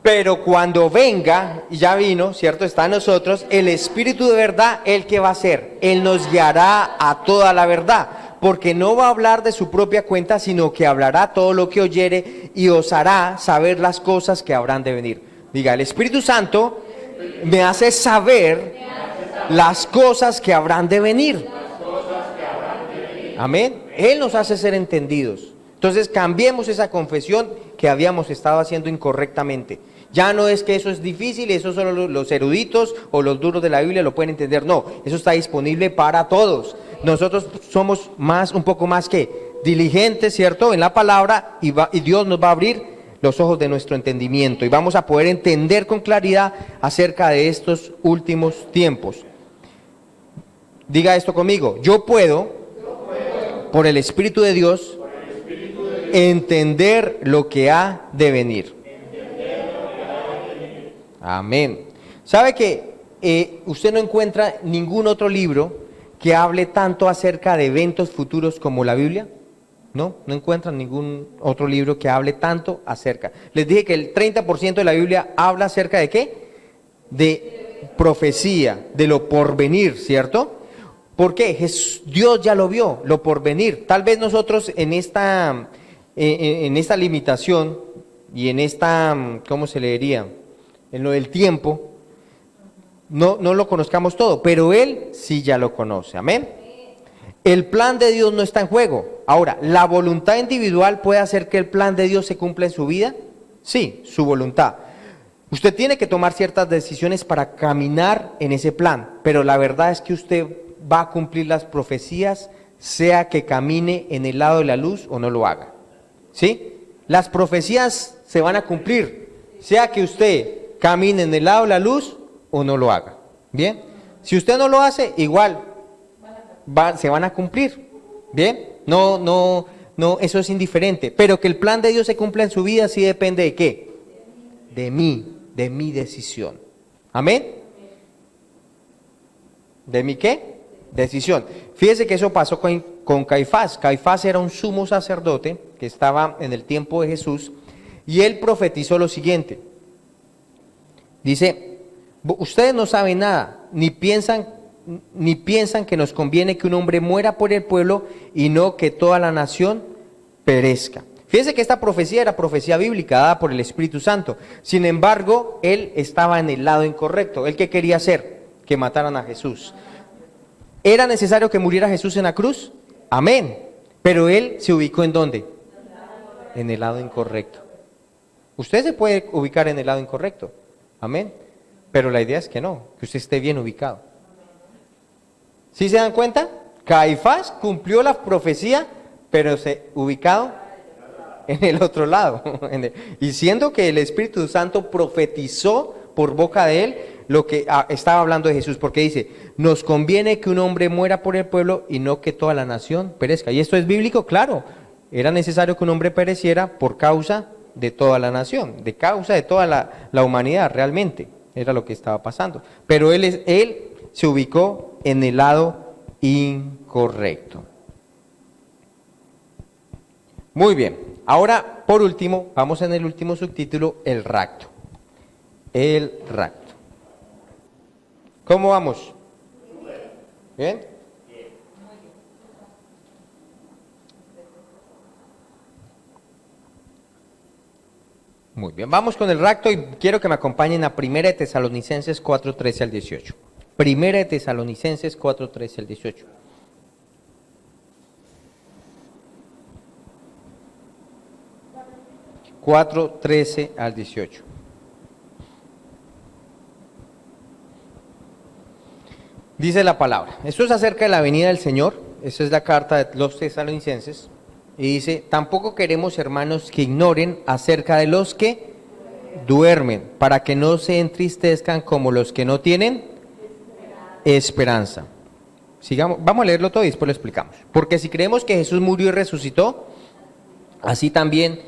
Pero cuando venga, y ya vino, ¿cierto? Está en nosotros, el Espíritu de verdad, ¿Él qué va a hacer? Él nos guiará a toda la verdad, porque no va a hablar de su propia cuenta, sino que hablará todo lo que oyere y os hará saber las cosas que habrán de venir. Diga, el Espíritu Santo me hace saber las cosas que habrán de venir. Amén. Él nos hace ser entendidos. Entonces cambiemos esa confesión que habíamos estado haciendo incorrectamente. Ya no es que eso es difícil, eso solo los eruditos o los duros de la Biblia lo pueden entender. No, eso está disponible para todos. Nosotros somos un poco más que diligentes, ¿cierto? En la palabra y Dios nos va a abrir los ojos de nuestro entendimiento y vamos a poder entender con claridad acerca de estos últimos tiempos. Diga esto conmigo, yo puedo, por el Espíritu de Dios, entender lo que ha de venir. Amén. ¿Sabe que usted no encuentra ningún otro libro que hable tanto acerca de eventos futuros como la Biblia? No encuentran ningún otro libro que hable tanto acerca. Les dije que el 30% de la Biblia habla acerca de ¿qué? De profecía, de lo porvenir, ¿cierto? ¿Por qué? Dios ya lo vio, lo porvenir. Tal vez nosotros en esta limitación y en esta, ¿cómo se le diría? En lo del tiempo, no lo conozcamos todo, pero Él sí ya lo conoce, amén. El plan de Dios no está en juego. Ahora, ¿la voluntad individual puede hacer que el plan de Dios se cumpla en su vida? Sí, su voluntad. Usted tiene que tomar ciertas decisiones para caminar en ese plan, pero la verdad es que usted va a cumplir las profecías, sea que camine en el lado de la luz o no lo haga. ¿Sí? Las profecías se van a cumplir, sea que usted camine en el lado de la luz o no lo haga. ¿Bien? Si usted no lo hace, igual se van a cumplir. ¿Bien? No, eso es indiferente. Pero que el plan de Dios se cumpla en su vida sí depende de ¿qué? De mi decisión. ¿Amén? ¿De mi qué? Decisión. Fíjese que eso pasó con Caifás. Caifás era un sumo sacerdote que estaba en el tiempo de Jesús y él profetizó lo siguiente. Dice, ustedes no saben nada, ni piensan que nos conviene que un hombre muera por el pueblo y no que toda la nación perezca. Fíjense que esta profecía era profecía bíblica dada por el Espíritu Santo. Sin embargo, él estaba en el lado incorrecto. ¿Él qué quería hacer? Que mataran a Jesús. ¿Era necesario que muriera Jesús en la cruz? Amén. Pero él se ubicó ¿en dónde? En el lado incorrecto. Usted se puede ubicar en el lado incorrecto. Amén. Pero la idea es que no, que usted esté bien ubicado. ¿Sí se dan cuenta? Caifás cumplió la profecía, pero ubicado en el otro lado. Y siendo que el Espíritu Santo profetizó por boca de él lo que estaba hablando de Jesús, porque dice, nos conviene que un hombre muera por el pueblo y no que toda la nación perezca. Y esto es bíblico, claro. Era necesario que un hombre pereciera por causa de toda la nación, de causa de toda la humanidad realmente. Era lo que estaba pasando. Pero él se ubicó en el lado incorrecto. Muy bien. Ahora, por último, vamos en el último subtítulo, el rapto. El rapto. ¿Cómo vamos? ¿Bien? Muy bien, vamos con el rapto y quiero que me acompañen a 1 de Tesalonicenses 4:13 al 18. 1 de Tesalonicenses 4:13 al 18. Cuatro, 13 al 18. Dice la palabra. Esto es acerca de la venida del Señor. Esta es la carta de los tesalonicenses. Y dice, tampoco queremos, hermanos, que ignoren acerca de los que duermen, para que no se entristezcan como los que no tienen esperanza. Sigamos, vamos a leerlo todo y después lo explicamos. Porque si creemos que Jesús murió y resucitó, así también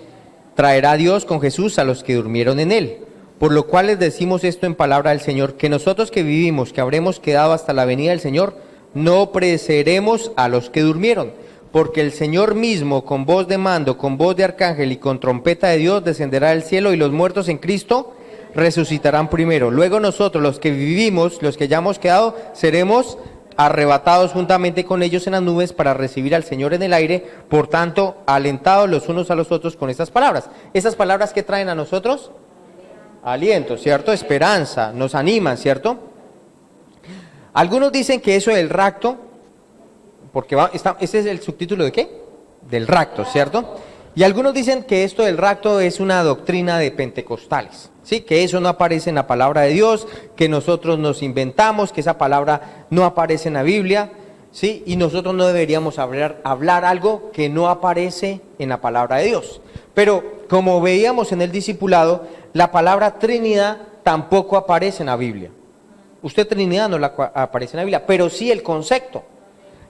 traerá Dios con Jesús a los que durmieron en él. Por lo cual les decimos esto en palabra del Señor, que nosotros que vivimos, que habremos quedado hasta la venida del Señor, no precederemos a los que durmieron. Porque el Señor mismo, con voz de mando, con voz de arcángel y con trompeta de Dios, descenderá del cielo y los muertos en Cristo resucitarán primero. Luego nosotros, los que vivimos, los que ya hemos quedado, seremos arrebatados juntamente con ellos en las nubes para recibir al Señor en el aire. Por tanto, alentados los unos a los otros con estas palabras. ¿Estas palabras qué traen a nosotros? Aliento, ¿cierto? Esperanza, nos animan, ¿cierto? Algunos dicen que eso del rapto, porque ese es el subtítulo de ¿qué? Del rapto, ¿cierto? Y algunos dicen que esto del rapto es una doctrina de pentecostales, ¿sí? Que eso no aparece en la palabra de Dios, que nosotros nos inventamos, que esa palabra no aparece en la Biblia, ¿sí? Y nosotros no deberíamos hablar algo que no aparece en la palabra de Dios. Pero como veíamos en el discipulado, la palabra Trinidad tampoco aparece en la Biblia. Usted Trinidad no aparece en la Biblia, pero sí el concepto.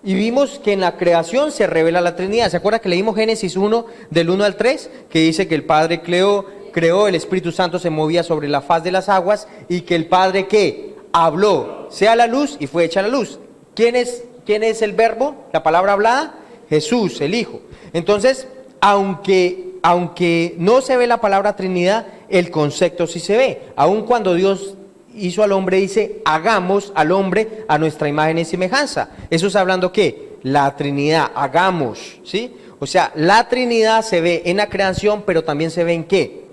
Y vimos que en la creación se revela la Trinidad. ¿Se acuerda que leímos Génesis 1, del 1 al 3? Que dice que el Padre creó, el Espíritu Santo se movía sobre la faz de las aguas y que el Padre, ¿qué? Habló, sea la luz, y fue hecha la luz. ¿Quién es el verbo? La palabra hablada, Jesús, el Hijo. Entonces, aunque no se ve la palabra Trinidad, el concepto sí se ve. Aun cuando Dios hizo al hombre, dice, hagamos al hombre a nuestra imagen y semejanza. Eso está hablando ¿qué? La Trinidad, hagamos, ¿sí? O sea, la Trinidad se ve en la creación, pero también se ve en ¿qué?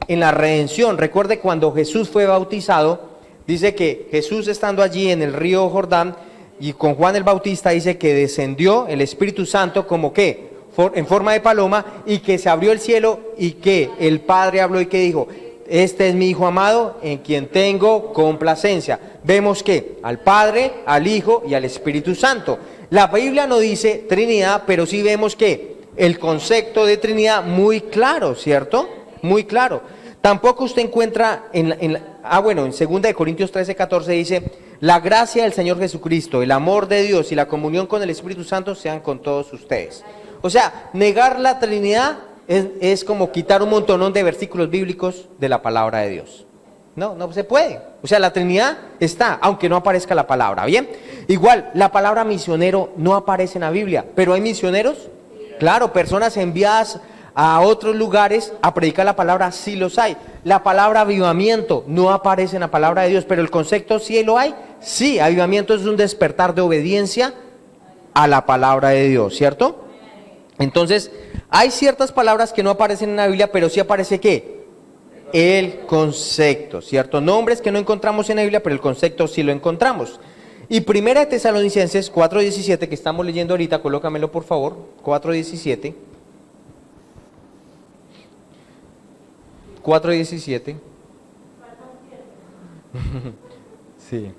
En la redención. Recuerde cuando Jesús fue bautizado, dice que Jesús estando allí en el río Jordán y con Juan el Bautista, dice que descendió el Espíritu Santo como ¿qué? En forma de paloma, y que se abrió el cielo y que el Padre habló y que dijo, este es mi Hijo amado en quien tengo complacencia. Vemos que al Padre, al Hijo y al Espíritu Santo. La Biblia no dice Trinidad, pero sí vemos que el concepto de Trinidad muy claro, ¿cierto? Muy claro. Tampoco usted encuentra en 2 Corintios 13:14 dice, la gracia del Señor Jesucristo, el amor de Dios y la comunión con el Espíritu Santo sean con todos ustedes. O sea, negar la Trinidad es como quitar un montonón de versículos bíblicos de la palabra de Dios. No se puede. O sea, la Trinidad está, aunque no aparezca la palabra, ¿bien? Igual, la palabra misionero no aparece en la Biblia, pero ¿hay misioneros? Claro, personas enviadas a otros lugares a predicar la palabra, sí los hay. La palabra avivamiento no aparece en la palabra de Dios, pero el concepto sí lo hay. Sí, avivamiento es un despertar de obediencia a la palabra de Dios, ¿cierto? Entonces, hay ciertas palabras que no aparecen en la Biblia, pero sí aparece ¿qué? El concepto, ¿cierto? Nombres que no encontramos en la Biblia, pero el concepto sí lo encontramos. Y 1 Tesalonicenses 4:17, que estamos leyendo ahorita, colócamelo por favor, 4:17. 4:17. Sí.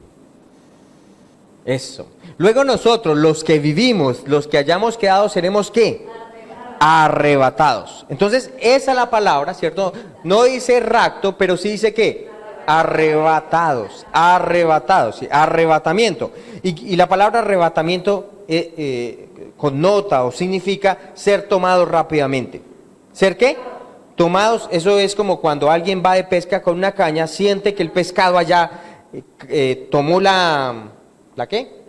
Eso. Luego nosotros, los que vivimos, los que hayamos quedado, seremos ¿qué? Arrebatados. Entonces, esa es la palabra, ¿cierto? No dice rapto, pero sí dice ¿qué? Arrebatados, ¿sí? Arrebatamiento. Y la palabra arrebatamiento connota o significa ser tomados rápidamente. ¿Ser qué? Tomados, eso es como cuando alguien va de pesca con una caña, siente que el pescado allá tomó ¿la qué?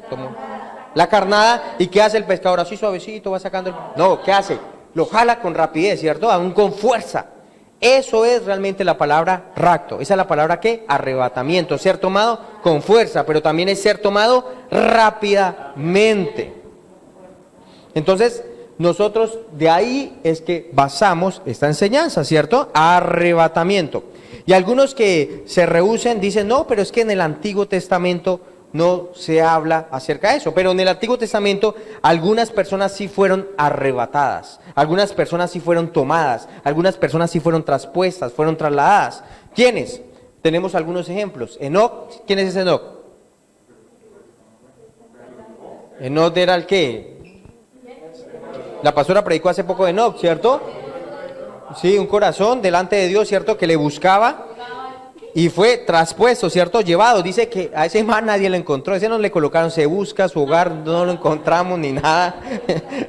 La carnada, ¿y qué hace el pescador? Así suavecito va sacando No, ¿qué hace? Lo jala con rapidez, ¿cierto? Aún con fuerza. Eso es realmente la palabra rapto. Esa es la palabra ¿qué? Arrebatamiento, ser tomado con fuerza, pero también es ser tomado rápidamente. Entonces, nosotros de ahí es que basamos esta enseñanza, ¿cierto? Arrebatamiento. Y algunos que se rehúsen dicen, no, pero es que en el Antiguo Testamento no se habla acerca de eso, pero en el Antiguo Testamento algunas personas sí fueron arrebatadas, algunas personas sí fueron tomadas, algunas personas sí fueron traspuestas, fueron trasladadas. ¿Quiénes? Tenemos algunos ejemplos. Enoc, ¿quién es ese Enoc? Enoc era el ¿qué? La pastora predicó hace poco de Enoc, ¿cierto? Sí, un corazón delante de Dios, ¿cierto? Que le buscaba. Y fue traspuesto, ¿cierto? Llevado. Dice que a ese man nadie lo encontró. A ese no le colocaron, se busca su hogar, no lo encontramos ni nada.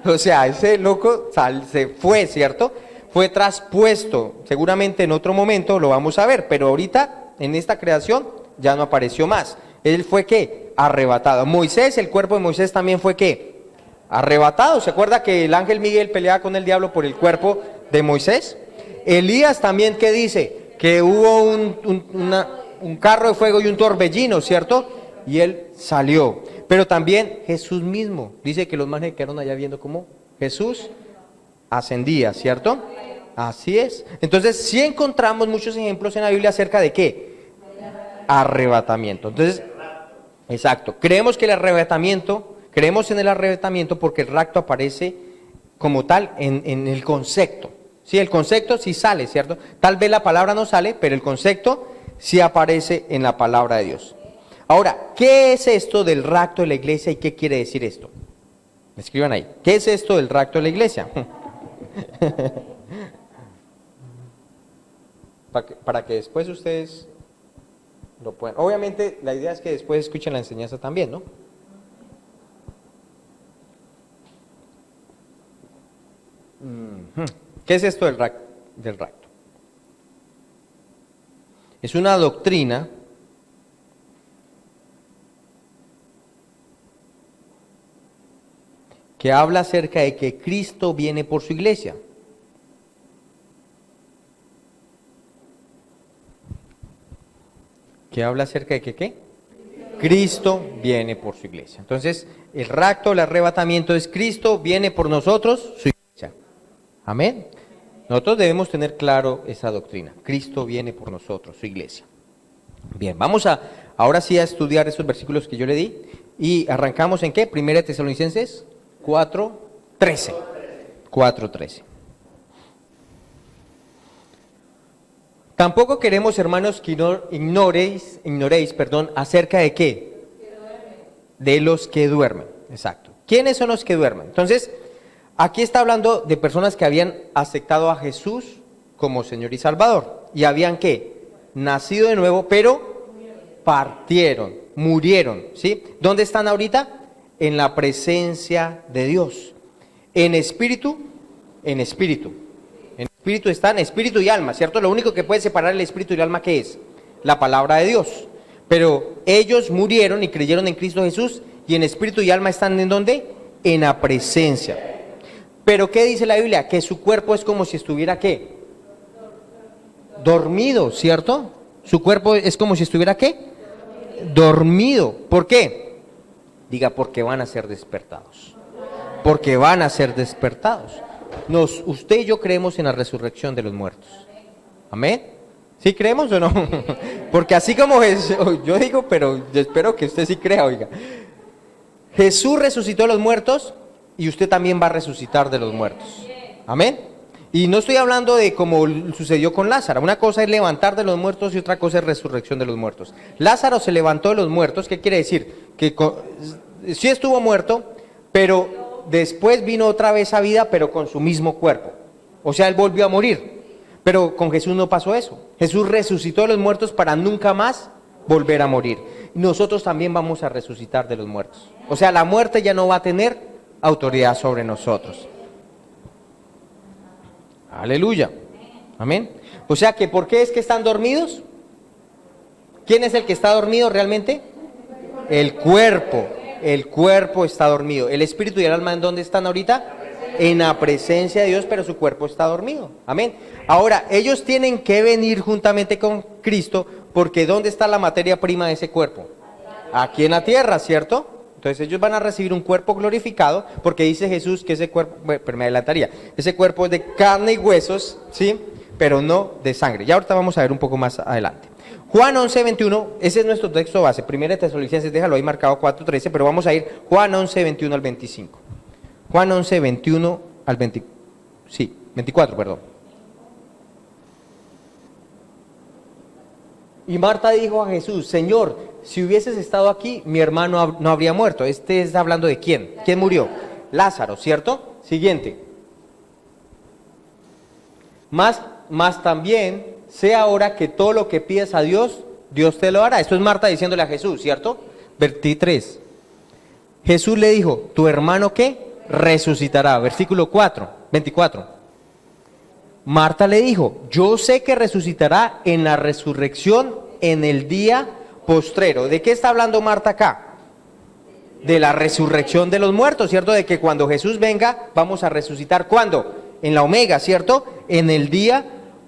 O sea, ese loco se fue, ¿cierto? Fue traspuesto. Seguramente en otro momento lo vamos a ver, pero ahorita en esta creación ya no apareció más. Él fue ¿qué? Arrebatado. Moisés, el cuerpo de Moisés también fue ¿qué? Arrebatado. ¿Se acuerda que el ángel Miguel peleaba con el diablo por el cuerpo de Moisés? Elías también, ¿qué dice? Que hubo un carro de fuego y un torbellino, ¿cierto? Y él salió. Pero también Jesús mismo, dice que los manes quedaron allá viendo cómo Jesús ascendía, ¿cierto? Así es. Entonces, sí encontramos muchos ejemplos en la Biblia acerca de ¿qué? Arrebatamiento. Entonces, exacto. Creemos en el arrebatamiento porque el rapto aparece como tal en el concepto. Sí, el concepto sí sale, ¿cierto? Tal vez la palabra no sale, pero el concepto sí aparece en la palabra de Dios. Ahora, ¿qué es esto del rapto de la iglesia y qué quiere decir esto? Me escriban ahí. ¿Qué es esto del rapto de la iglesia? para que después ustedes lo puedan. Obviamente la idea es que después escuchen la enseñanza también, ¿no? ¿Qué es esto del rapto? Es una doctrina que habla acerca de que Cristo viene por su iglesia. Que habla acerca de que ¿qué? Cristo viene por su iglesia. Entonces, el rapto, el arrebatamiento es Cristo viene por nosotros, su iglesia. Amén. Nosotros debemos tener claro esa doctrina. Cristo viene por nosotros, su iglesia. Bien, vamos ahora sí a estudiar esos versículos que yo le di. Y arrancamos ¿en qué? Primera de Tesalonicenses 4:13. 4:13. Tampoco queremos, hermanos, que ignoréis, acerca de qué. De los que duermen. Exacto. ¿Quiénes son los que duermen? Entonces, aquí está hablando de personas que habían aceptado a Jesús como Señor y Salvador. Y habían ¿qué? Nacido de nuevo, pero partieron, murieron. ¿Sí? ¿Dónde están ahorita? En la presencia de Dios. En espíritu. En espíritu están, espíritu y alma, ¿cierto? Lo único que puede separar el espíritu y el alma, ¿qué es? La palabra de Dios. Pero ellos murieron y creyeron en Cristo Jesús, y en espíritu y alma están ¿en dónde? En la presencia. Pero ¿qué dice la Biblia? Que su cuerpo es como si estuviera ¿qué? Dormido, ¿cierto? Su cuerpo es como si estuviera ¿qué? Dormido. ¿Por qué? Diga, porque van a ser despertados. Porque van a ser despertados. Usted y yo creemos en la resurrección de los muertos. ¿Amén? ¿Sí creemos o no? Porque así como yo digo, pero yo espero que usted sí crea, oiga. Jesús resucitó a los muertos y usted también va a resucitar de los muertos. ¿Amén? Y no estoy hablando de como sucedió con Lázaro. Una cosa es levantar de los muertos y otra cosa es resurrección de los muertos. Lázaro se levantó de los muertos. ¿Qué quiere decir? Que sí estuvo muerto, pero después vino otra vez a vida, pero con su mismo cuerpo. O sea, él volvió a morir. Pero con Jesús no pasó eso. Jesús resucitó de los muertos para nunca más volver a morir. Nosotros también vamos a resucitar de los muertos. O sea, la muerte ya no va a tener autoridad sobre nosotros. Aleluya. Amén. O sea, que ¿por qué es que están dormidos? ¿Quién es el que está dormido realmente? El cuerpo. El cuerpo está dormido. El espíritu y el alma, ¿en dónde están ahorita? En la presencia de Dios, pero su cuerpo está dormido. Amén. Ahora, ellos tienen que venir juntamente con Cristo, porque ¿dónde está la materia prima de ese cuerpo? Aquí en la tierra, ¿cierto? Entonces ellos van a recibir un cuerpo glorificado, porque dice Jesús que ese cuerpo, pero me adelantaría, ese cuerpo es de carne y huesos, ¿sí? Pero no de sangre. Ya ahorita vamos a ver un poco más adelante. Juan 11:21, ese es nuestro texto base. Primera de Tesalonicenses, déjalo ahí marcado 4:13, pero vamos a ir Juan 11:21 al 25. Juan 11:21 al 24, perdón. Y Marta dijo a Jesús, Señor, si hubieses estado aquí, mi hermano no habría muerto. Este está hablando de ¿quién? ¿Quién murió? Lázaro, ¿cierto? Siguiente. Más también, sé ahora que todo lo que pides a Dios, Dios te lo hará. Esto es Marta diciéndole a Jesús, ¿cierto? 23. Jesús le dijo, ¿tu hermano qué? Resucitará. Versículo 24. Marta le dijo, yo sé que resucitará en la resurrección en el día postrero. ¿De qué está hablando Marta acá? De la resurrección de los muertos, ¿cierto? De que cuando Jesús venga, vamos a resucitar. ¿Cuándo? En la omega, ¿cierto? En el día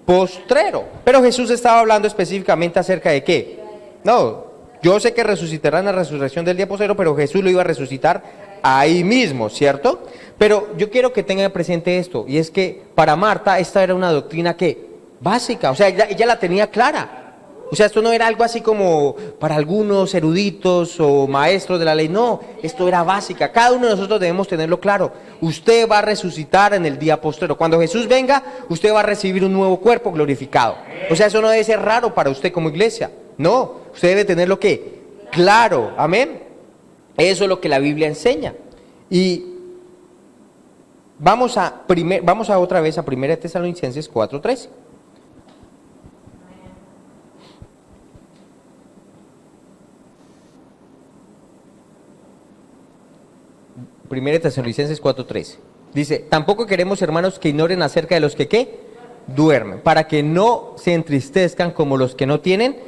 postrero. Pero Jesús estaba hablando específicamente acerca de ¿qué? No, yo sé que resucitará en la resurrección del día postrero, pero Jesús lo iba a resucitar ahí mismo, ¿cierto? Pero yo quiero que tengan presente esto, y es que para Marta esta era una doctrina que básica, o sea, ella la tenía clara. O sea, esto no era algo así como para algunos eruditos o maestros de la ley, no, esto era básica. Cada uno de nosotros debemos tenerlo claro. Usted va a resucitar en el día postrero. Cuando Jesús venga, usted va a recibir un nuevo cuerpo glorificado. O sea, eso no debe ser raro para usted como iglesia. No, usted debe tenerlo ¿qué? Claro, amén. Eso es lo que la Biblia enseña. Y vamos a otra vez a 1 Tesalonicenses 4:13. 1 Tesalonicenses 4:13. Dice, tampoco queremos, hermanos, que ignoren acerca de los que, ¿qué? Duermen, para que no se entristezcan como los que no tienen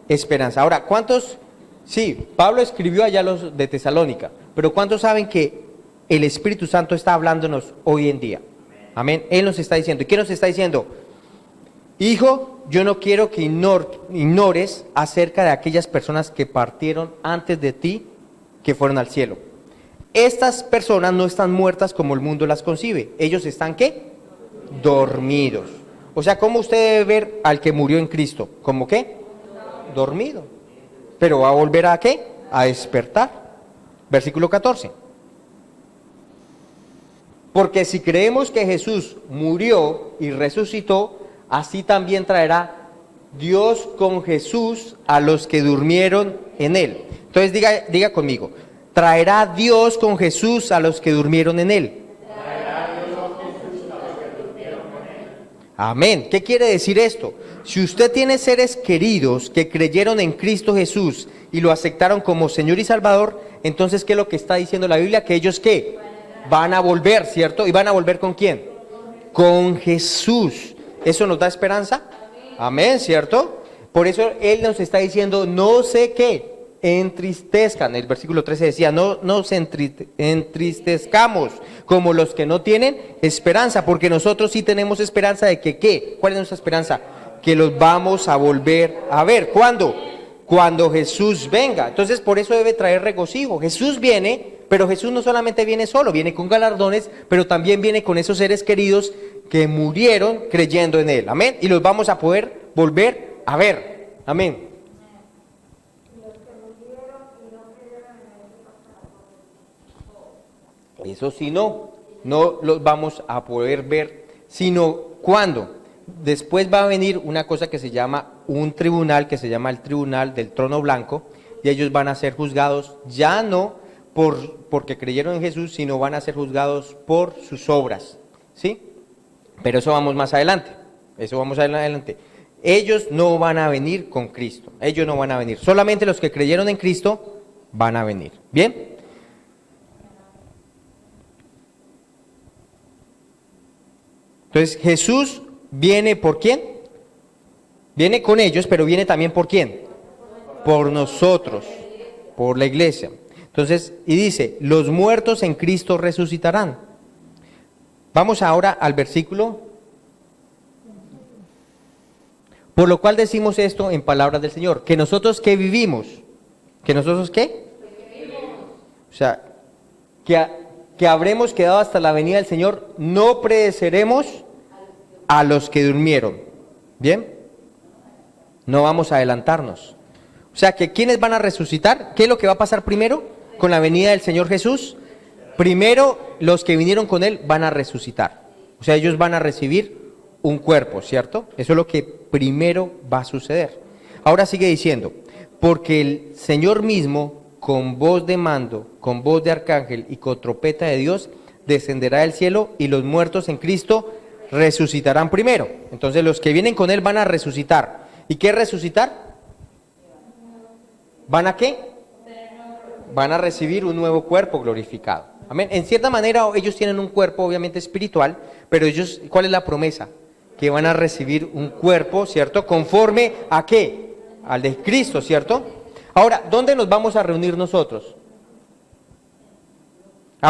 esperanza. Ahora, ¿cuántos? Sí, Pablo escribió allá a los de Tesalónica, pero ¿cuántos saben que el Espíritu Santo está hablándonos hoy en día? Amén. Él nos está diciendo. ¿Y qué nos está diciendo? Hijo, yo no quiero que ignores acerca de aquellas personas que partieron antes de ti, que fueron al cielo. Estas personas no están muertas como el mundo las concibe. Ellos están, ¿qué? Dormidos. O sea, ¿cómo usted debe ver al que murió en Cristo? ¿Cómo qué? Dormido. Pero va a volver a ¿qué? A despertar. Versículo 14. Porque si creemos que Jesús murió y resucitó, así también traerá Dios con Jesús a los que durmieron en él. Entonces diga conmigo, traerá Dios con Jesús a los que durmieron en él. Amén. ¿Qué quiere decir esto? Si usted tiene seres queridos que creyeron en Cristo Jesús y lo aceptaron como Señor y Salvador, entonces ¿qué es lo que está diciendo la Biblia? Que ellos ¿qué? Van a volver, ¿cierto? ¿Y van a volver con quién? Con Jesús. ¿Eso nos da esperanza? Amén, ¿cierto? Por eso Él nos está diciendo, no sé qué, entristezcan. El versículo 13 decía, no se entristezcamos como los que no tienen esperanza, porque nosotros sí tenemos esperanza de que, ¿qué? ¿Cuál es nuestra esperanza? Que los vamos a volver a ver. ¿Cuándo? Cuando Jesús venga. Entonces por eso debe traer regocijo. Jesús viene, pero Jesús no solamente viene solo, viene con galardones, pero también viene con esos seres queridos que murieron creyendo en Él. Amén. Y los vamos a poder volver a ver. Amén. Eso sí no los vamos a poder ver, sino cuando después va a venir una cosa que se llama un tribunal, que se llama el tribunal del trono blanco, y ellos van a ser juzgados ya no porque creyeron en Jesús, sino van a ser juzgados por sus obras, ¿sí? Pero eso vamos más adelante, Ellos no van a venir con Cristo, ellos no van a venir, solamente los que creyeron en Cristo van a venir, ¿bien? Entonces Jesús viene ¿por quién? Viene con ellos, pero viene también ¿por quién? Por nosotros, por la iglesia. Entonces, y dice, los muertos en Cristo resucitarán. Vamos ahora al versículo. Por lo cual decimos esto en palabras del Señor, que nosotros que vivimos, que nosotros ¿qué? O sea, que habremos quedado hasta la venida del Señor, no pereceremos a los que durmieron. ¿Bien? No vamos a adelantarnos. O sea, que ¿quiénes van a resucitar? ¿Qué es lo que va a pasar primero con la venida del Señor Jesús? Primero, los que vinieron con Él van a resucitar. O sea, ellos van a recibir un cuerpo, ¿cierto? Eso es lo que primero va a suceder. Ahora sigue diciendo, porque el Señor mismo, con voz de mando, con voz de arcángel y con trompeta de Dios, descenderá del cielo y los muertos en Cristo resucitarán primero. Entonces los que vienen con Él van a resucitar. ¿Y qué es resucitar? ¿Van a qué? Van a recibir un nuevo cuerpo glorificado. Amén. En cierta manera ellos tienen un cuerpo obviamente espiritual, pero ellos, ¿cuál es la promesa? Que van a recibir un cuerpo, ¿cierto? Conforme a ¿qué? Al de Cristo, ¿cierto? Ahora, ¿dónde nos vamos a reunir nosotros?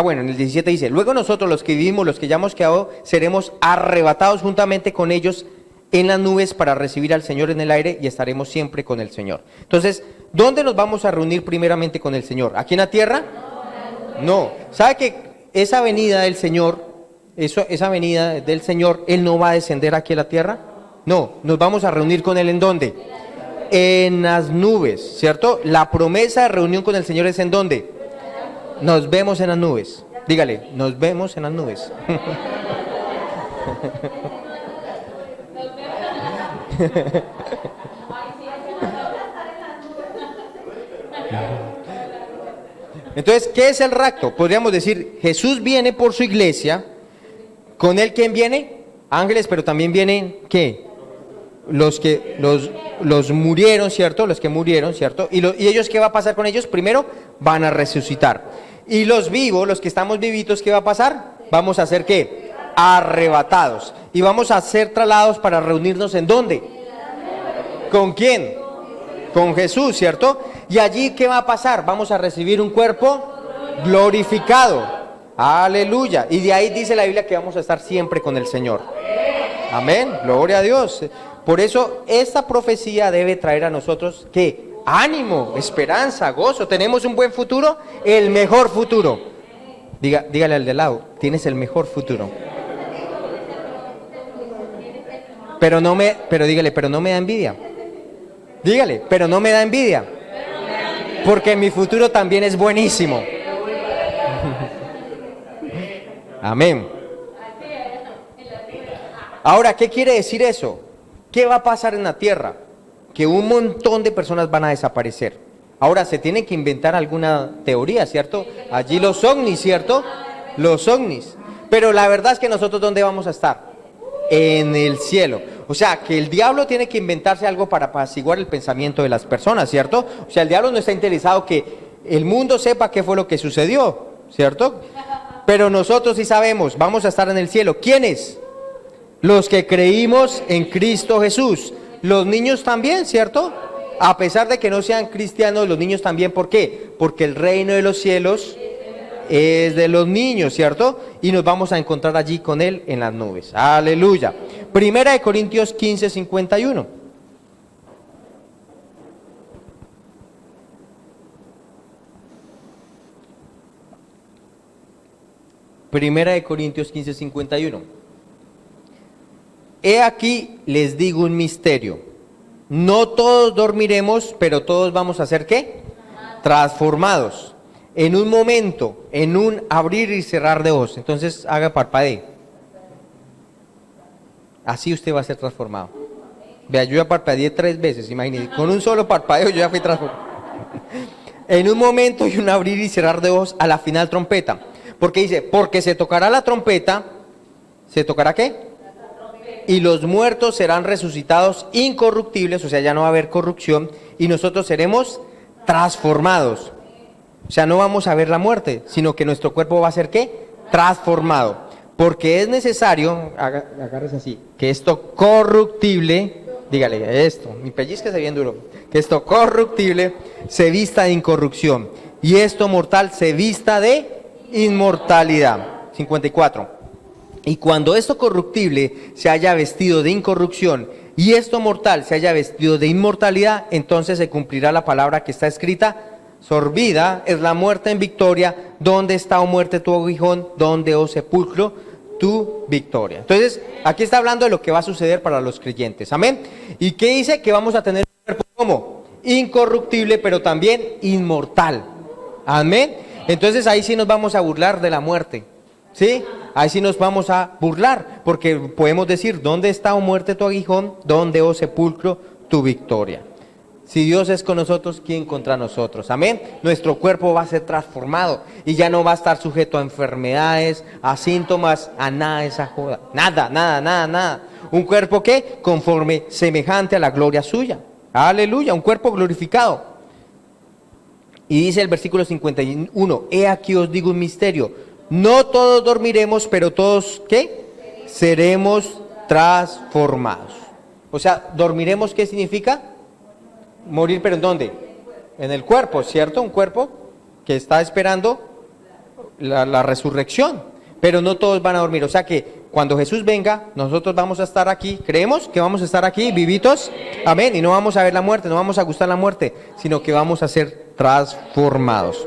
Bueno, en el 17 dice, luego nosotros los que vivimos, los que ya hemos quedado, seremos arrebatados juntamente con ellos en las nubes para recibir al Señor en el aire y estaremos siempre con el Señor. Entonces, ¿dónde nos vamos a reunir primeramente con el Señor? ¿Aquí en la tierra? No. ¿Sabe que esa venida del Señor, esa venida del Señor, Él no va a descender aquí a la tierra? No, nos vamos a reunir con Él ¿en dónde? En las nubes, ¿cierto? La promesa de reunión con el Señor es ¿en dónde? Nos vemos en las nubes. Dígale, nos vemos en las nubes. Entonces, ¿qué es el rapto? Podríamos decir, Jesús viene por su iglesia. ¿Con Él quién viene? Ángeles, pero también vienen, ¿qué? Los murieron, ¿cierto? Los que murieron, ¿cierto? ¿Y ellos qué va a pasar con ellos? Primero, van a resucitar. Y los vivos, los que estamos vivitos, ¿qué va a pasar? Vamos a ser ¿qué? Arrebatados. Y vamos a ser trasladados para reunirnos ¿en dónde? ¿Con quién? Con Jesús, ¿cierto? Y allí ¿qué va a pasar? Vamos a recibir un cuerpo glorificado. Aleluya. Y de ahí dice la Biblia que vamos a estar siempre con el Señor. Amén. Gloria a Dios. Por eso esta profecía debe traer a nosotros ¿qué? Ánimo, esperanza, gozo. ¿Tenemos un buen futuro? El mejor futuro. Dígale al de lado, tienes el mejor futuro. Pero dígale, pero no me da envidia. Dígale, pero no me da envidia. Porque mi futuro también es buenísimo. Amén. Ahora, ¿qué quiere decir eso? ¿Qué va a pasar en la tierra? Que un montón de personas van a desaparecer. Ahora, se tiene que inventar alguna teoría, ¿cierto? Allí los ovnis, ¿cierto? Los ovnis. Pero la verdad es que nosotros, ¿dónde vamos a estar? En el cielo. O sea, que el diablo tiene que inventarse algo para apaciguar el pensamiento de las personas, ¿cierto? O sea, el diablo no está interesado que el mundo sepa qué fue lo que sucedió, ¿cierto? Pero nosotros sí sabemos, vamos a estar en el cielo. ¿Quiénes? Los que creímos en Cristo Jesús. Los niños también, ¿cierto? A pesar de que no sean cristianos, los niños también. ¿Por qué? Porque el reino de los cielos es de los niños, ¿cierto? Y nos vamos a encontrar allí con Él en las nubes. Aleluya. Primera de Corintios 15, 51. Primera de Corintios 15, 51. He aquí les digo un misterio. No todos dormiremos, pero todos vamos a ser ¿qué? Transformados. En un momento, en un abrir y cerrar de ojos. Entonces haga parpadeo. Así usted va a ser transformado. Vea, yo ya parpadeé 3 veces, imagínese. Con un solo parpadeo yo ya fui transformado. En un momento y un abrir y cerrar de ojos a la final trompeta. Porque dice, porque se tocará la trompeta. ¿Se tocará qué? Y los muertos serán resucitados incorruptibles, o sea, ya no va a haber corrupción, y nosotros seremos transformados. O sea, no vamos a ver la muerte, sino que nuestro cuerpo va a ser ¿qué? Transformado. Porque es necesario, agárrese así, que esto corruptible, dígale esto, mi pellizca se bien duro, que esto corruptible se vista de incorrupción, y esto mortal se vista de inmortalidad. 54. Y cuando esto corruptible se haya vestido de incorrupción y esto mortal se haya vestido de inmortalidad, entonces se cumplirá la palabra que está escrita: sorbida es la muerte en victoria. ¿Dónde está, oh muerte, tu aguijón? ¿Dónde, oh sepulcro, tu victoria? Entonces, aquí está hablando de lo que va a suceder para los creyentes. Amén. ¿Y qué dice? Que vamos a tener un cuerpo como incorruptible, pero también inmortal. Amén. Entonces ahí sí nos vamos a burlar de la muerte. ¿Sí? Ahí sí nos vamos a burlar, porque podemos decir, ¿dónde está, oh muerte, tu aguijón? ¿Dónde, oh sepulcro, tu victoria? Si Dios es con nosotros, ¿quién contra nosotros? Amén. Nuestro cuerpo va a ser transformado y ya no va a estar sujeto a enfermedades, a síntomas, a nada de esa joda. Nada, nada, nada, nada. Un cuerpo que conforme semejante a la gloria suya. Aleluya, un cuerpo glorificado. Y dice el versículo 51, he aquí os digo un misterio. No todos dormiremos, pero todos, ¿qué? Seremos transformados. O sea, dormiremos, ¿qué significa? Morir, pero ¿en dónde? En el cuerpo, ¿cierto? Un cuerpo que está esperando la resurrección. Pero no todos van a dormir. O sea que cuando Jesús venga, nosotros vamos a estar aquí. ¿Creemos que vamos a estar aquí, vivitos? Amén. Y no vamos a ver la muerte, no vamos a gustar la muerte, sino que vamos a ser transformados.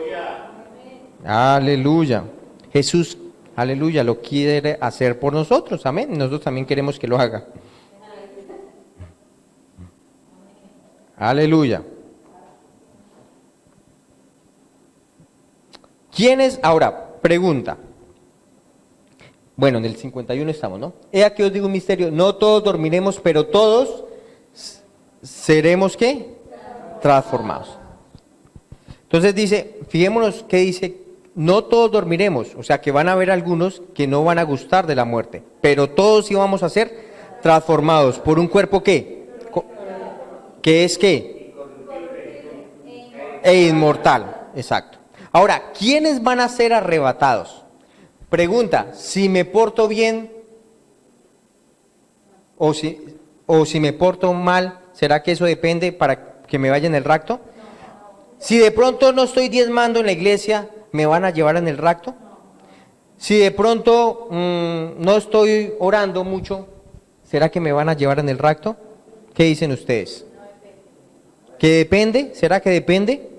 Aleluya. Jesús, aleluya, lo quiere hacer por nosotros, amén. Nosotros también queremos que lo haga. Aleluya. ¿Quiénes? Ahora, pregunta. Bueno, en el 51 estamos, ¿no? He aquí os digo un misterio, no todos dormiremos, pero todos seremos, ¿qué? Transformados. Entonces dice, fijémonos qué dice. No todos dormiremos, o sea que van a haber algunos que no van a gustar de la muerte, pero todos sí vamos a ser transformados por un cuerpo ¿qué? ¿Qué es qué? E inmortal, exacto. Ahora, ¿quiénes van a ser arrebatados? Pregunta, si me porto bien o si me porto mal, ¿será que eso depende para que me vaya en el rapto? Si de pronto no estoy diezmando en la iglesia, ¿me van a llevar en el rapto? Si de pronto no estoy orando mucho, ¿será que me van a llevar en el rapto? ¿Qué dicen ustedes? ¿Que depende? ¿Será que depende?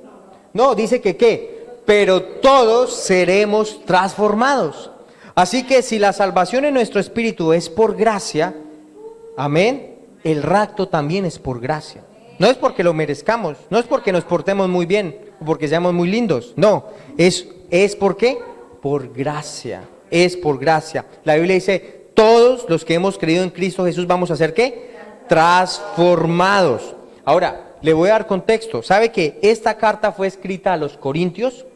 No, dice que ¿qué? Pero todos seremos transformados. Así que si la salvación en nuestro espíritu es por gracia, amén, el rapto también es por gracia. No es porque lo merezcamos, no es porque nos portemos muy bien, o porque seamos muy lindos, no, es ¿por qué? Por gracia, es por gracia. La Biblia dice, todos los que hemos creído en Cristo Jesús vamos a ser ¿qué? Transformados. Ahora, le voy a dar contexto. ¿Sabe que esta carta fue escrita a los Corintios?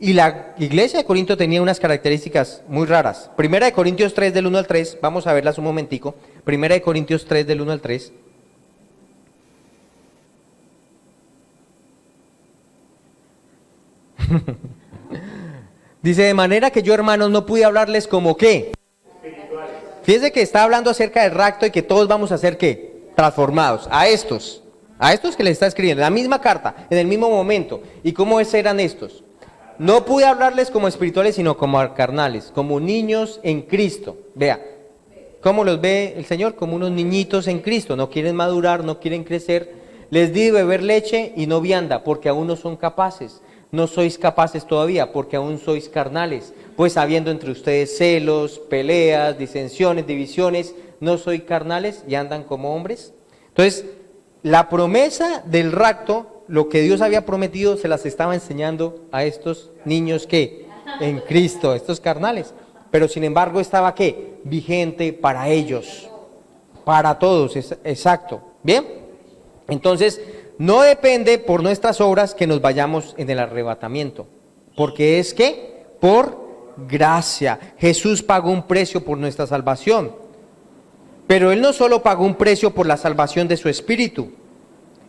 Y la iglesia de Corinto tenía unas características muy raras. Primera de Corintios 3 del 1 al 3, vamos a verlas un momentico. Primera de Corintios 3 del 1 al 3. Dice, de manera que yo, hermanos, no pude hablarles como ¿qué? Fíjense que está hablando acerca del rapto y que todos vamos a ser ¿qué? Transformados. A estos que les está escribiendo, en la misma carta, en el mismo momento. ¿Y cómo eran estos? No pude hablarles como espirituales, sino como carnales, como niños en Cristo. Vea, ¿cómo los ve el Señor? Como unos niñitos en Cristo. No quieren madurar, no quieren crecer. Les di de beber leche y no vianda, porque aún no son capaces. No sois capaces todavía, porque aún sois carnales. Pues habiendo entre ustedes celos, peleas, disensiones, divisiones, ¿no sois carnales y andan como hombres? Entonces, la promesa del rapto, lo que Dios había prometido, se las estaba enseñando a estos niños que en Cristo, estos carnales. Pero sin embargo estaba ¿qué? Vigente para ellos, para todos, exacto. ¿Bien? Entonces, no depende por nuestras obras que nos vayamos en el arrebatamiento, porque es que por gracia. Jesús pagó un precio por nuestra salvación, pero Él no solo pagó un precio por la salvación de su espíritu,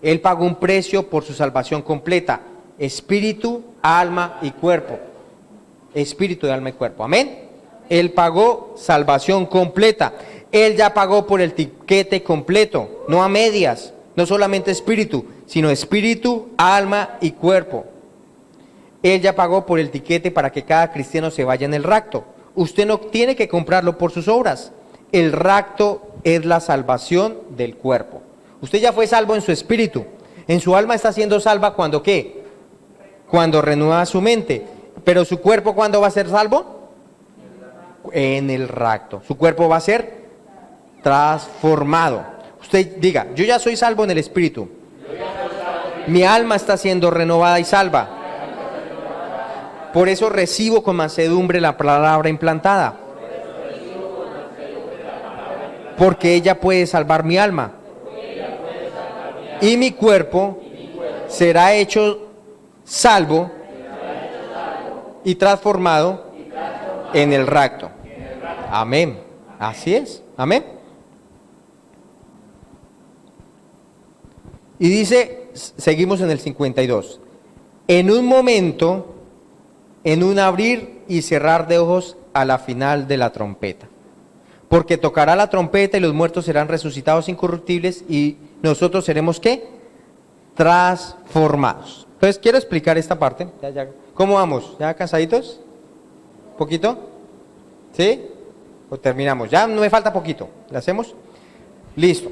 Él pagó un precio por su salvación completa, espíritu, alma y cuerpo. Espíritu, alma y cuerpo, amén. Él pagó salvación completa. Él ya pagó por el tiquete completo, no a medias. No solamente espíritu, sino espíritu, alma y cuerpo. Él ya pagó por el tiquete para que cada cristiano se vaya en el rapto. Usted no tiene que comprarlo por sus obras. El rapto es la salvación del cuerpo. Usted ya fue salvo en su espíritu. En su alma está siendo salva cuando ¿qué? Cuando renueva su mente. Pero su cuerpo, ¿cuándo va a ser salvo? En el rapto. Su cuerpo va a ser transformado. Usted diga, yo ya soy salvo en el espíritu. Mi alma está siendo renovada y salva. Por eso recibo con mansedumbre la palabra implantada. Porque ella puede salvar mi alma. Y mi cuerpo será hecho salvo y transformado en el rapto. Amén. Así es. Amén. Y dice, seguimos en el 52, en un momento, en un abrir y cerrar de ojos a la final de la trompeta. Porque tocará la trompeta y los muertos serán resucitados incorruptibles y nosotros seremos ¿qué? Transformados. Entonces quiero explicar esta parte. ¿Cómo vamos? ¿Ya cansaditos? ¿Poquito? ¿Sí? ¿O terminamos? Ya no me falta poquito. ¿Le hacemos? Listo.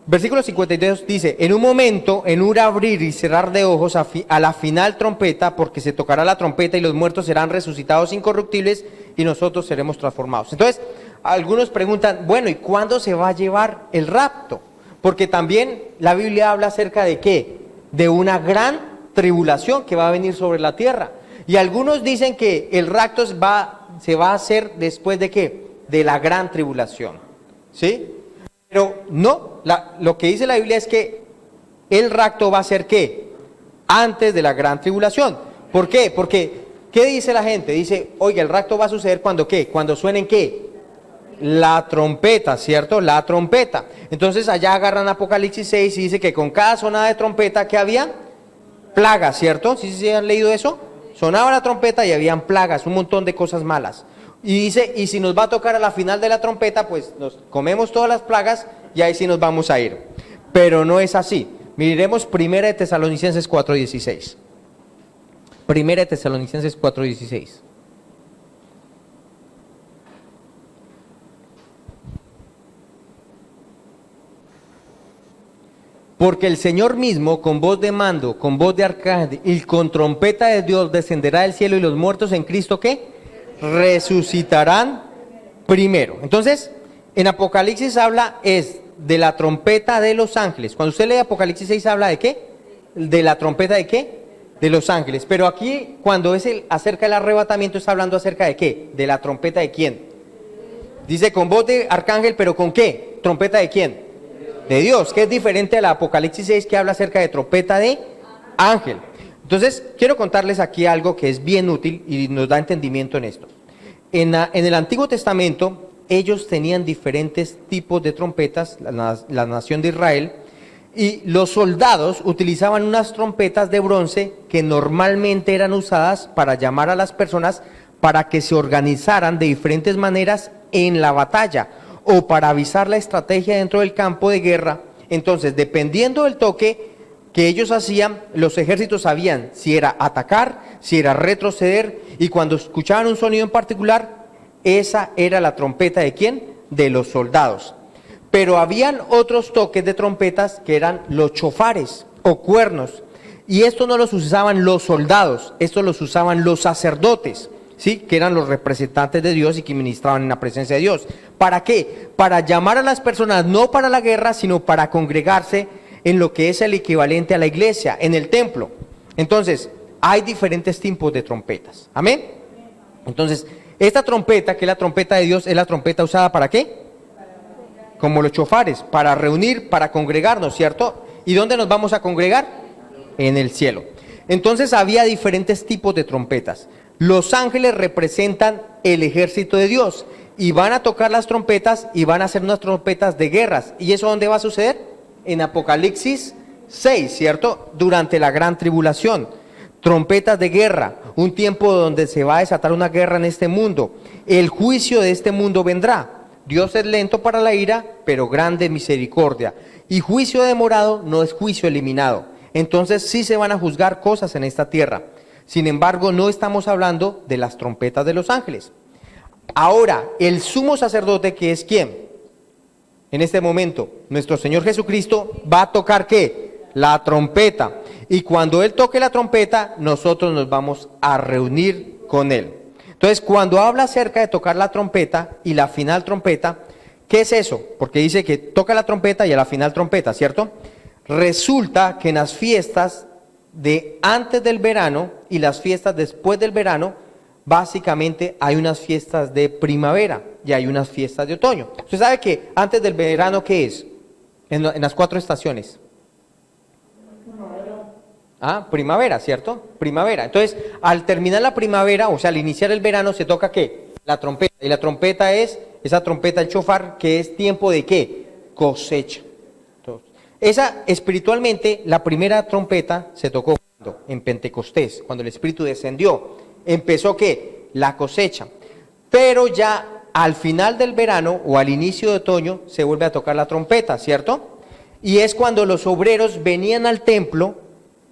Versículo 52 dice, en un momento, en un abrir y cerrar de ojos a la final trompeta, porque se tocará la trompeta y los muertos serán resucitados incorruptibles y nosotros seremos transformados. Entonces, algunos preguntan, bueno, ¿y cuándo se va a llevar el rapto? Porque también la Biblia habla acerca de ¿qué? De una gran tribulación que va a venir sobre la tierra. Y algunos dicen que el rapto se va a hacer después de ¿qué? De la gran tribulación. ¿Sí? Pero no, lo que dice la Biblia es que el rapto va a ser ¿qué? Antes de la gran tribulación. ¿Por qué? Porque, ¿qué dice la gente? Dice, oiga, el rapto va a suceder cuando ¿qué? Cuando suenen ¿qué? La trompeta, ¿cierto? La trompeta. Entonces allá agarran Apocalipsis 6 y dice que con cada sonada de trompeta que había, plagas, ¿cierto? ¿Sí han leído eso? sonaba la trompeta y habían plagas, un montón de cosas malas. Y dice, y si nos va a tocar a la final de la trompeta, pues nos comemos todas las plagas y ahí sí nos vamos a ir. Pero no es así. Miremos 1 de Tesalonicenses 4:16. 1 de Tesalonicenses 4:16. Porque el Señor mismo, con voz de mando, con voz de arcángel y con trompeta de Dios, descenderá del cielo y los muertos en Cristo, ¿qué? Resucitarán primero. Entonces, en Apocalipsis habla es de la trompeta de los ángeles. Cuando usted lee Apocalipsis 6, habla de ¿qué? De la trompeta de ¿qué? De los ángeles. Pero aquí, cuando es acerca del arrebatamiento, está hablando acerca de ¿qué? De la trompeta de ¿quién? Dice con voz de arcángel, pero ¿con qué? ¿Trompeta de quién? De Dios, que es diferente a la Apocalipsis 6, que habla acerca de trompeta de ángel. Entonces, quiero contarles aquí algo que es bien útil y nos da entendimiento en esto. En el Antiguo Testamento, ellos tenían diferentes tipos de trompetas, la nación de Israel, y los soldados utilizaban unas trompetas de bronce que normalmente eran usadas para llamar a las personas para que se organizaran de diferentes maneras en la batalla, o para avisar la estrategia dentro del campo de guerra. Entonces, dependiendo del toque que ellos hacían, los ejércitos sabían si era atacar, si era retroceder, y cuando escuchaban un sonido en particular, esa era la trompeta ¿de quién? De los soldados. Pero habían otros toques de trompetas que eran los chofares o cuernos, y esto no los usaban los soldados, esto los usaban los sacerdotes, ¿sí? Que eran los representantes de Dios y que ministraban en la presencia de Dios. ¿Para qué? Para llamar a las personas, no para la guerra, sino para congregarse en lo que es el equivalente a la iglesia, en el templo. Entonces, hay diferentes tipos de trompetas. ¿Amén? Entonces, esta trompeta, que es la trompeta de Dios, es la trompeta usada ¿para qué? Como los chofares, para reunir, para congregarnos, ¿cierto? ¿Y dónde nos vamos a congregar? En el cielo. Entonces, había diferentes tipos de trompetas. Los ángeles representan el ejército de Dios y van a tocar las trompetas y van a hacer unas trompetas de guerras. ¿Y eso dónde va a suceder? En Apocalipsis 6, ¿cierto? Durante la gran tribulación. Trompetas de guerra, un tiempo donde se va a desatar una guerra en este mundo. El juicio de este mundo vendrá. Dios es lento para la ira, pero grande misericordia. Y juicio demorado no es juicio eliminado. Entonces sí se van a juzgar cosas en esta tierra. Sin embargo, no estamos hablando de las trompetas de los ángeles. Ahora, el sumo sacerdote, que es ¿quién? En este momento, nuestro Señor Jesucristo va a tocar ¿qué? La trompeta. Y cuando Él toque la trompeta, nosotros nos vamos a reunir con Él. Entonces, cuando habla acerca de tocar la trompeta y la final trompeta, ¿qué es eso? Porque dice que toca la trompeta y a la final trompeta, ¿cierto? Resulta que en las fiestas de antes del verano y las fiestas después del verano, básicamente hay unas fiestas de primavera y hay unas fiestas de otoño. Usted sabe que antes del verano, ¿qué es? En las 4 estaciones. Primavera, ¿cierto? Primavera. Entonces, al terminar la primavera, o sea, al iniciar el verano, se toca ¿qué? La trompeta. Y la trompeta es, esa trompeta, el shofar, que es tiempo de ¿qué? Cosecha. Esa, espiritualmente, la primera trompeta se tocó en Pentecostés, cuando el Espíritu descendió. Empezó ¿qué? La cosecha. Pero ya al final del verano o al inicio de otoño se vuelve a tocar la trompeta, ¿cierto? Y es cuando los obreros venían al templo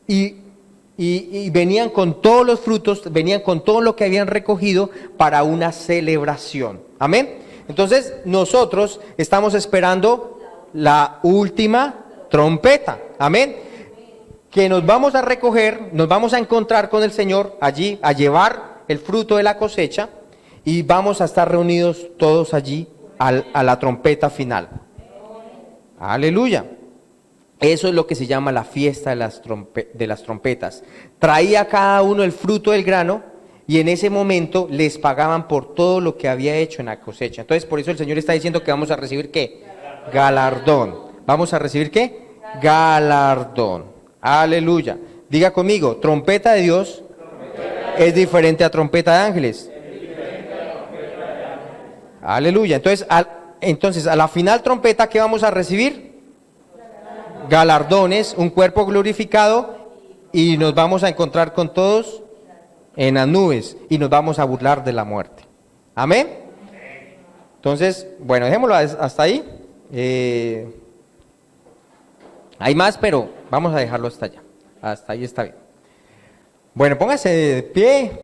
y venían con todos los frutos, venían con todo lo que habían recogido para una celebración. ¿Amén? Entonces nosotros estamos esperando la última trompeta, amén, que nos vamos a recoger, nos vamos a encontrar con el Señor allí, a llevar el fruto de la cosecha y vamos a estar reunidos todos allí a la trompeta final. Aleluya. Eso es lo que se llama la fiesta de las trompetas. Traía cada uno el fruto del grano y en ese momento les pagaban por todo lo que había hecho en la cosecha. Entonces, por eso el Señor está diciendo que vamos a recibir ¿qué? Galardón. ¿Vamos a recibir qué? Galardón. Aleluya. Diga conmigo, trompeta de Dios es diferente a trompeta de ángeles. Aleluya. Entonces, a la final trompeta, ¿qué vamos a recibir? Galardones, un cuerpo glorificado y nos vamos a encontrar con todos en las nubes y nos vamos a burlar de la muerte. Amén. Entonces, bueno, dejémoslo hasta ahí. Hay más, pero vamos a dejarlo hasta allá. Hasta ahí está bien. Bueno, póngase de pie.